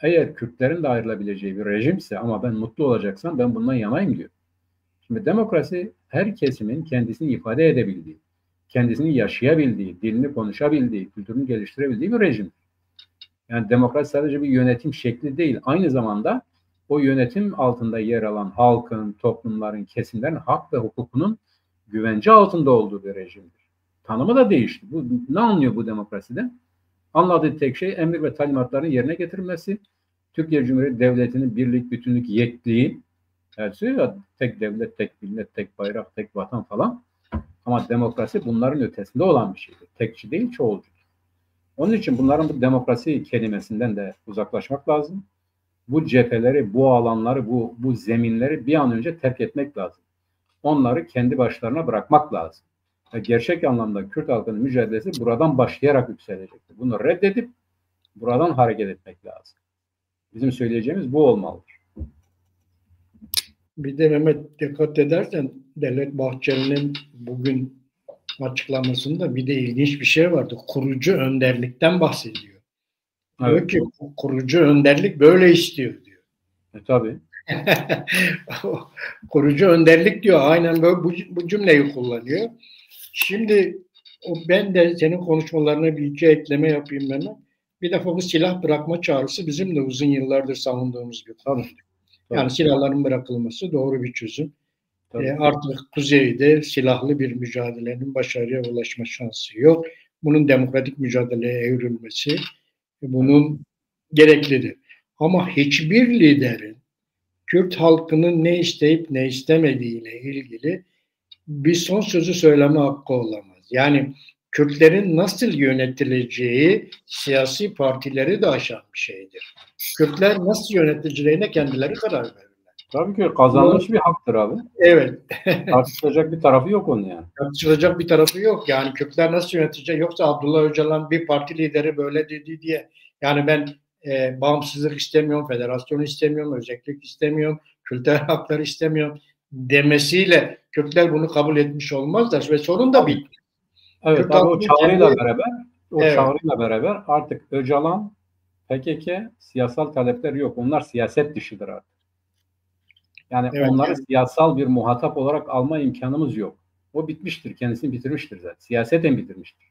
eğer Kürtlerin de ayrılabileceği bir rejimse ama ben mutlu olacaksam ben bundan yanayım diyor. Şimdi demokrasi her kesimin kendisini ifade edebildiği, kendisini yaşayabildiği, dilini konuşabildiği, kültürünü geliştirebildiği bir rejim. Yani demokrasi sadece bir yönetim şekli değil, aynı zamanda o yönetim altında yer alan halkın, toplumların, kesimlerin hak ve hukukunun güvence altında olduğu bir rejimdir. Tanımı da değişti. Ne anlıyor bu demokrasiden? Anladığı tek şey emir ve talimatların yerine getirilmesi, Türkiye Cumhuriyeti Devleti'nin birlik, bütünlük, yekliği, tek devlet, tek millet, tek bayrak, tek vatan falan. Ama demokrasi bunların ötesinde olan bir şeydir. Tekçi değil, çoğulcudur. Onun için bunların bu demokrasi kelimesinden de uzaklaşmak lazım. Bu cepheleri, bu alanları, bu zeminleri bir an önce terk etmek lazım. Onları kendi başlarına bırakmak lazım. Ve gerçek anlamda Kürt halkının mücadelesi buradan başlayarak yükselecektir. Bunu reddedip buradan hareket etmek lazım. Bizim söyleyeceğimiz bu olmalıdır. Bir de Mehmet, dikkat edersen Devlet Bahçeli'nin bugün açıklamasında bir de ilginç bir şey vardı. Kurucu önderlikten bahsediyor. Evet. Diyor ki kurucu önderlik böyle istiyor diyor. Tabii. Kurucu önderlik diyor. Aynen böyle bu cümleyi kullanıyor. Şimdi ben de senin konuşmalarına bir iki ekleme yapayım ben. Bir defa bu silah bırakma çağrısı bizim de uzun yıllardır savunduğumuz bir konu. Yani silahların bırakılması doğru bir çözüm. Artık kuzeyde silahlı bir mücadelenin başarıya ulaşma şansı yok. Bunun demokratik mücadeleye evrilmesi bunun gereklidir. Ama hiçbir liderin Kürt halkının ne isteyip ne istemediğiyle ilgili bir son sözü söyleme hakkı olamaz. Yani Kürtlerin nasıl yönetileceği siyasi partileri de aşan bir şeydir. Kürtler nasıl yönetileceğine kendileri karar verirler. Tabii ki kazanmış bir haktır abi. Evet. Tartışılacak bir tarafı yok onun yani. Tartışılacak bir tarafı yok. Yani Kürtler nasıl yönetecek? Yoksa Abdullah Öcalan bir parti lideri böyle dedi diye. Yani ben bağımsızlık istemiyorum, federasyonu istemiyorum, özellik istemiyorum, kültürel hakları istemiyorum demesiyle Kürtler bunu kabul etmiş olmazlar ve sorun da bitti. Evet Kürt abi, o çağrıyla evet. çağrıyla beraber artık Öcalan, PKK siyasal talepleri yok. Onlar siyaset dışıdır artık. Yani Evet, onları siyasal bir muhatap olarak alma imkanımız yok. O bitmiştir. Kendisini bitirmiştir zaten. Siyaseten bitirmiştir.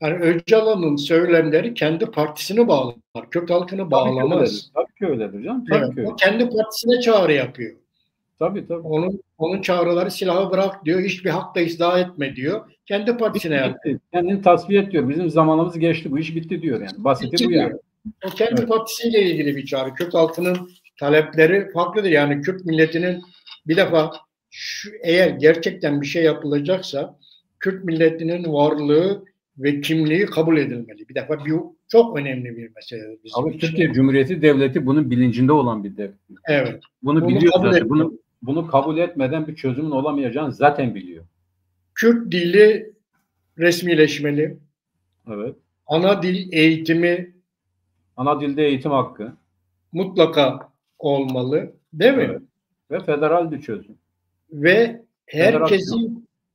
Yani Öcalan'ın söylemleri kendi partisini bağlar. Kürt halkını bağlamaz. Tabii ki öyledir canım. Evet, Tabii ki öyle. o kendi partisine çağrı yapıyor. Tabii. Onun çağrıları silahı bırak diyor. Hiçbir hakla ıslah etme diyor. Kendi partisine yapıyor. Kendini tasfiye et diyor. Bizim zamanımız geçti. Bu iş bitti diyor yani. Basiti Bitti bu diyor. yani. O kendi partisiyle ilgili bir çağrı. Kürt halkının talepleri farklıdır. Yani Kürt milletinin bir defa eğer gerçekten bir şey yapılacaksa Kürt milletinin varlığı ve kimliği kabul edilmeli. Bir defa çok önemli bir mesele bizim Ama için. Türkiye Cumhuriyeti Devleti bunun bilincinde olan bir devlet. Evet. Bunu biliyor zaten. Bunu kabul etmeden bir çözümün olamayacağını zaten biliyor. Kürt dili resmileşmeli. Evet. Ana dil eğitimi, ana dilde eğitim hakkı mutlaka olmalı, değil mi? Evet. Ve federal bir çözüm. Ve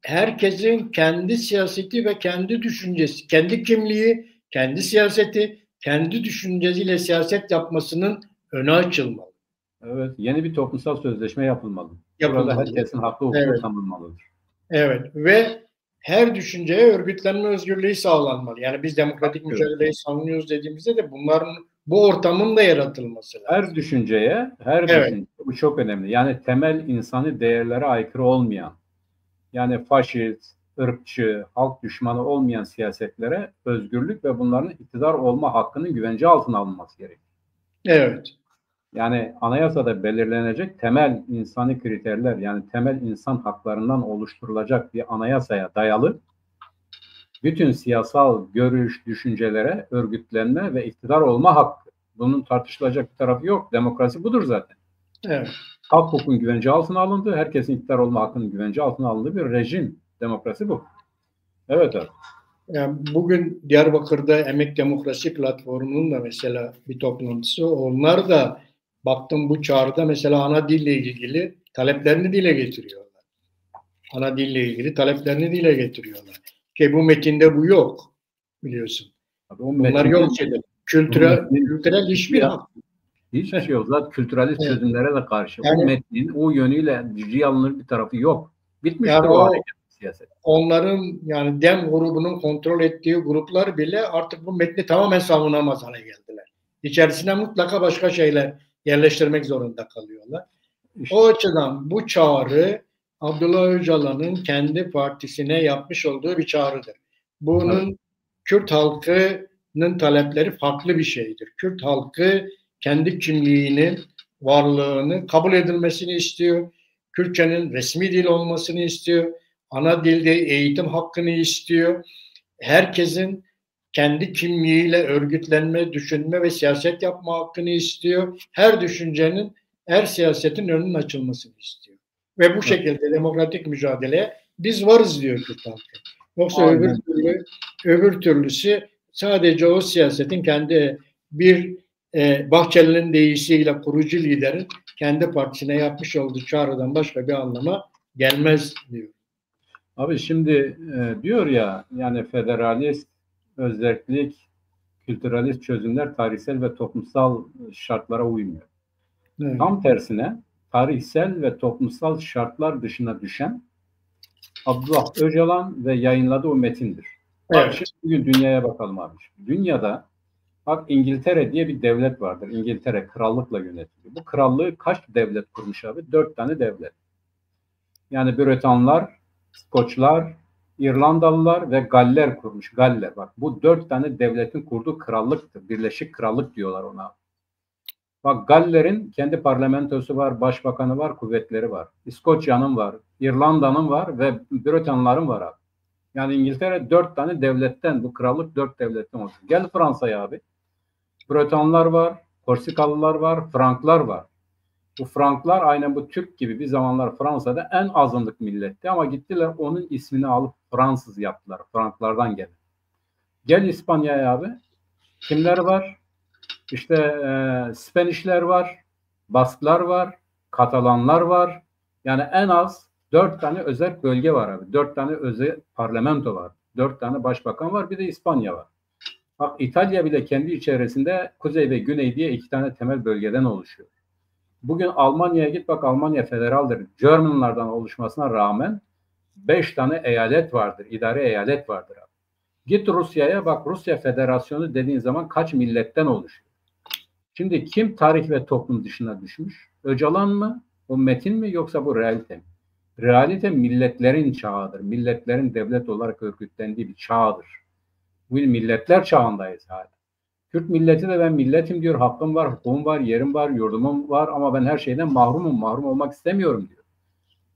herkesin kendi siyaseti ve kendi düşüncesi, kendi kimliği, kendi siyaseti, kendi düşüncesiyle siyaset yapmasının önü açılmalı. Evet, yeni bir toplumsal sözleşme yapılmalı. Burada herkesin hakkı hukuku tanınmalıdır. Evet ve her düşünceye örgütlenme özgürlüğü sağlanmalı. Yani biz demokratik mücadeleyi savunuyoruz dediğimizde de bu ortamın da yaratılması lazım. Her düşünceye, düşünce, bu çok önemli. Yani temel insani değerlere aykırı olmayan, yani faşist, ırkçı, halk düşmanı olmayan siyasetlere özgürlük ve bunların iktidar olma hakkının güvence altına alınması gerekir. Evet. Yani anayasada belirlenecek temel insani kriterler, yani temel insan haklarından oluşturulacak bir anayasaya dayalı bütün siyasal görüş, düşüncelere örgütlenme ve iktidar olma hakkı. Bunun tartışılacak bir tarafı yok. Demokrasi budur zaten. Evet. Halk hukukun güvence altına alındığı, herkesin iktidar olma hakkının güvence altına alındığı bir rejim. Demokrasi bu. Evet abi. Yani bugün Diyarbakır'da Emek Demokrasi Platformu'nun da mesela bir toplantısı. Onlar da baktım bu çağrıda mesela ana dille ilgili taleplerini dile getiriyorlar. Ana dille ilgili taleplerini dile getiriyorlar. Ki bu metinde bu yok biliyorsun. Abi bunlar yok şeyler. Kültürel hiçbir hak. Hiçbir şey yok. Zaten kültüralist çözümlere de karşı. Yani, o metnin o yönüyle ciddiye alınır bir tarafı yok. Bitmiştir yani o hareket siyaset. Onların yani DEM grubunun kontrol ettiği gruplar bile artık bu metni tamamen savunamaz hale geldiler. İçerisine mutlaka başka şeyler yerleştirmek zorunda kalıyorlar. İşte. O açıdan bu çağrı Abdullah Öcalan'ın kendi partisine yapmış olduğu bir çağrıdır. Bunun Kürt halkının talepleri farklı bir şeydir. Kürt halkı kendi kimliğinin varlığını kabul edilmesini istiyor. Kürtçenin resmi dil olmasını istiyor. Ana dilde eğitim hakkını istiyor. Herkesin kendi kimliğiyle örgütlenme, düşünme ve siyaset yapma hakkını istiyor. Her düşüncenin, her siyasetin önünün açılmasını istiyor. Ve bu şekilde demokratik mücadeleye biz varız diyor Kürt halkı. Yoksa öbür türlüsü sadece o siyasetin kendi bir Bahçeli'nin deyişiyle kurucu liderin kendi partisine yapmış olduğu çağrıdan başka bir anlama gelmez diyor. Abi şimdi diyor ya yani federalist, özerklik, kültüralist çözümler tarihsel ve toplumsal şartlara uymuyor. Evet. Tam tersine tarihsel ve toplumsal şartlar dışına düşen Abdullah Öcalan ve yayınladığı o metindir. Evet. Bak şimdi bugün dünyaya bakalım abi. Dünyada bak İngiltere diye bir devlet vardır. İngiltere krallıkla yönetiliyor. Bu krallığı kaç devlet kurmuş abi? 4 tane devlet. Yani Britanlar, Skoçlar, İrlandalılar ve Galler kurmuş. Galler bak bu 4 tane devletin kurduğu krallıktır. Birleşik Krallık diyorlar ona. Bak Galler'in kendi parlamentosu var, başbakanı var, kuvvetleri var. İskoçya'nın var, İrlanda'nın var ve Britanların var abi. Yani İngiltere 4 tane devletten, bu krallık 4 devletten oluşuyor. Gel Fransa'ya abi. Bretonlar var, Korsikalılar var, Franklar var. Bu Franklar aynen bu Türk gibi bir zamanlar Fransa'da en azınlık milletti ama gittiler onun ismini alıp Fransız yaptılar. Franklardan geldi. Gel İspanya'ya abi. Kimler var? İşte Spanishler var, Basklar var, Katalanlar var. Yani en az 4 tane özel bölge var abi. 4 tane özel parlamento var. 4 tane başbakan var. Bir de İspanya var. Bak İtalya bile kendi içerisinde kuzey ve güney diye 2 tane temel bölgeden oluşuyor. Bugün Almanya'ya git bak, Almanya federaldir. Germanlardan oluşmasına rağmen 5 tane eyalet vardır. İdari eyalet vardır abi. Git Rusya'ya bak, Rusya Federasyonu dediğin zaman kaç milletten oluşuyor? Şimdi kim tarih ve toplum dışına düşmüş? Öcalan mı? O metin mi? Yoksa bu realite mi? Realite milletlerin çağıdır. Milletlerin devlet olarak örgütlendiği bir çağdır. Bu milletler çağındayız hala. Kürt milleti de ben milletim diyor, hakkım var, hukukum var, yerim var, yurdumum var ama ben her şeyden mahrumum, mahrum olmak istemiyorum diyor.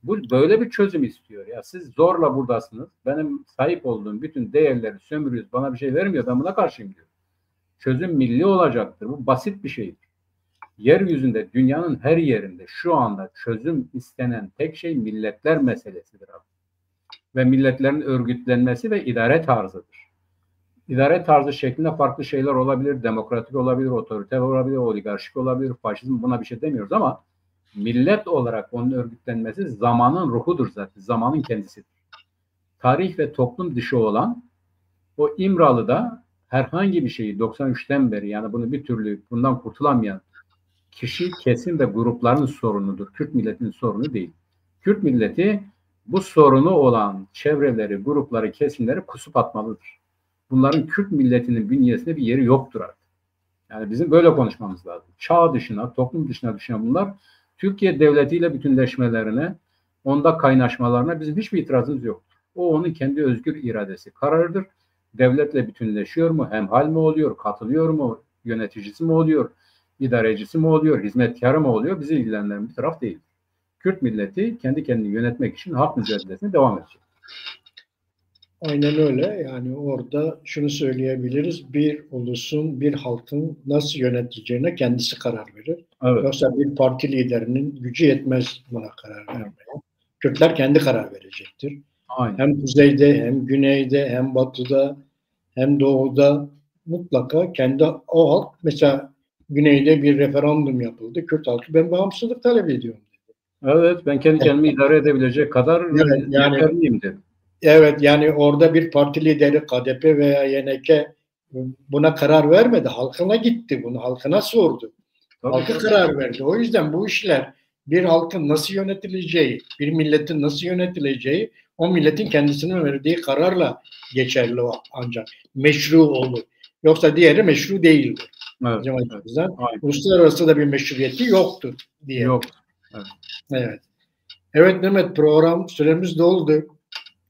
Bu böyle bir çözüm istiyor. Ya siz zorla buradasınız. Benim sahip olduğum bütün değerleri sömürüyoruz. Bana bir şey vermiyor. Ben buna karşıyım diyor. Çözüm milli olacaktır. Bu basit bir şeydir. Yeryüzünde, dünyanın her yerinde şu anda çözüm istenen tek şey milletler meselesidir abi. Ve milletlerin örgütlenmesi ve idare tarzıdır. İdare tarzı şeklinde farklı şeyler olabilir. Demokratik olabilir, otoriter olabilir, oligarşik olabilir, faşizm, buna bir şey demiyoruz ama millet olarak onun örgütlenmesi zamanın ruhudur zaten. Zamanın kendisidir. Tarih ve toplum dışı olan o İmralı'da herhangi bir şeyi 93'ten beri, yani bunu bir türlü bundan kurtulamayan kişi, kesim ve grupların sorunudur. Kürt milletinin sorunu değil. Kürt milleti bu sorunu olan çevreleri, grupları, kesimleri kusup atmalıdır. Bunların Kürt milletinin bünyesinde bir yeri yoktur artık. Yani bizim böyle konuşmamız lazım. Çağ dışına, toplum dışına düşen bunlar Türkiye devletiyle bütünleşmelerine, onda kaynaşmalarına bizim hiçbir itirazımız yoktur. O onun kendi özgür iradesi, kararıdır. Devletle bütünleşiyor mu, hemhal mi oluyor, katılıyor mu, yöneticisi mi oluyor, idarecisi mi oluyor, hizmetkarı mı oluyor, bizi ilgilendiren bir taraf değil. Kürt milleti kendi kendini yönetmek için hak mücadelesine devam edecek. Aynen öyle. Yani orada şunu söyleyebiliriz. Bir ulusun, bir halkın nasıl yöneteceğine kendisi karar verir. Evet. Yoksa bir parti liderinin gücü yetmez buna karar vermeye. Kürtler kendi karar verecektir. Aynen. Hem kuzeyde, hem güneyde, hem batıda, hem doğuda mutlaka kendi o halk, mesela güneyde bir referandum yapıldı. Kürt halkı ben bağımsızlık talep ediyorum dedi. Evet, ben kendi kendimi idare edebilecek kadar yeterliyim dedi. Evet, yani orada bir parti lideri KDP veya YNK buna karar vermedi. Halkına gitti, bunu halkına sordu. Halka karar verdi. O yüzden bu işler bir halkın nasıl yönetileceği, bir milletin nasıl yönetileceği o milletin kendisine verdiği kararla geçerli ancak meşru olur. Yoksa diğeri meşru değildir. Evet, evet. Uluslararası da bir meşruiyeti yoktur diye. Yok. Evet. Evet. Evet Mehmet, program süremiz doldu.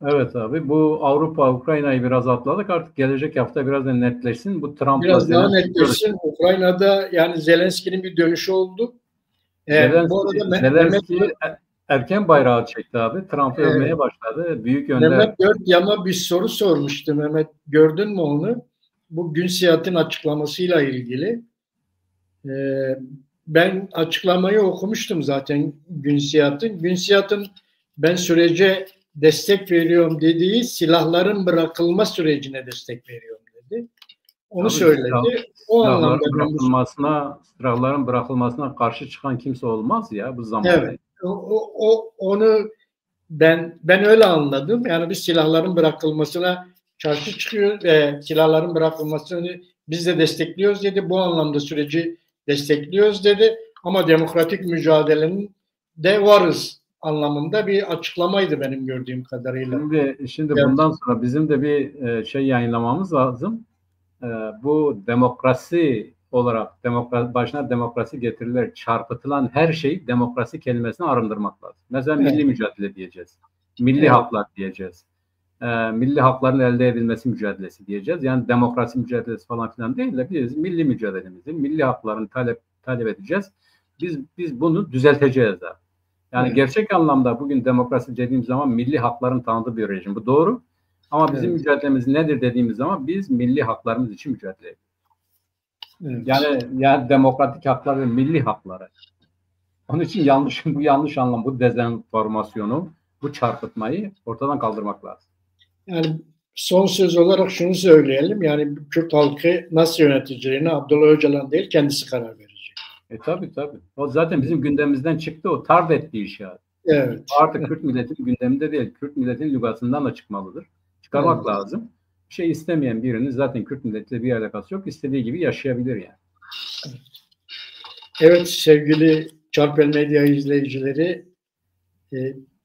Evet abi, bu Avrupa Ukrayna'yı biraz atladık, artık gelecek hafta biraz da netleşsin. Bu Trump'la biraz daha netleşsin. Ukrayna'da yani Zelenski'nin bir dönüşü oldu. Zelenski erken bayrağı çekti abi. Trump'ı övmeye başladı. Büyük önder. Mehmet Dörtyama bir soru sormuştu. Mehmet, gördün mü onu? Bu Günsiat'ın açıklamasıyla ilgili. Ben açıklamayı okumuştum zaten Günsiat'ın. Günsiat'ın ben sürece destek veriyorum dediği silahların bırakılma sürecine destek veriyorum dedi. Onu söyledi. O anlamda silahların bırakılmasına karşı çıkan kimse olmaz ya bu zamanda. Evet. Onu ben öyle anladım. Yani biz silahların bırakılmasına karşı çıkıyor ve silahların bırakılmasını biz de destekliyoruz dedi. Bu anlamda süreci destekliyoruz dedi. Ama demokratik mücadelenin de varız anlamında bir açıklamaydı benim gördüğüm kadarıyla. Şimdi bundan sonra bizim de bir şey yayınlamamız lazım. Bu demokrasi olarak başına demokrasi getirilir, çarpıtılan her şey demokrasi kelimesini arındırmak lazım. Mesela milli mücadele diyeceğiz. Milli haklar diyeceğiz. Milli hakların elde edilmesi mücadelesi diyeceğiz. Yani demokrasi mücadelesi falan filan değil de biz milli mücadelemizi, milli hakların talep edeceğiz. Biz bunu düzelteceğiz abi. Yani gerçek anlamda bugün demokrasi dediğimiz zaman milli hakların tanıdığı bir rejim. Bu doğru. Ama bizim mücadelemiz nedir dediğimiz zaman biz milli haklarımız için mücadele ediyoruz. Yani demokratik haklar ve milli hakları. Onun için bu yanlış anlam, bu dezenformasyonu, bu çarpıtmayı ortadan kaldırmak lazım. Yani son söz olarak şunu söyleyelim. Yani Kürt halkı nasıl yöneteceğini Abdullah Öcalan değil, kendisi karar verecek. Tabii. O zaten bizim gündemimizden çıktı. O tard ettiği iş yani. Evet. Artık Kürt milletin gündeminde değil. Kürt milletin lügatından da çıkmalıdır. Çıkarmak lazım. Bir şey istemeyen birinin zaten Kürt milletiyle bir alakası yok. İstediği gibi yaşayabilir yani. Evet sevgili Çarpel Medya izleyicileri,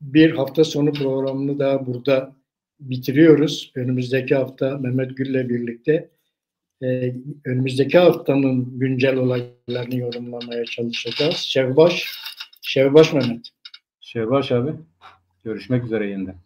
bir hafta sonu programını daha burada bitiriyoruz. Önümüzdeki hafta Mehmet Gül'le birlikte önümüzdeki haftanın güncel olaylarını yorumlamaya çalışacağız. Şevbaş Mehmet. Şevbaş abi. Görüşmek üzere yeniden.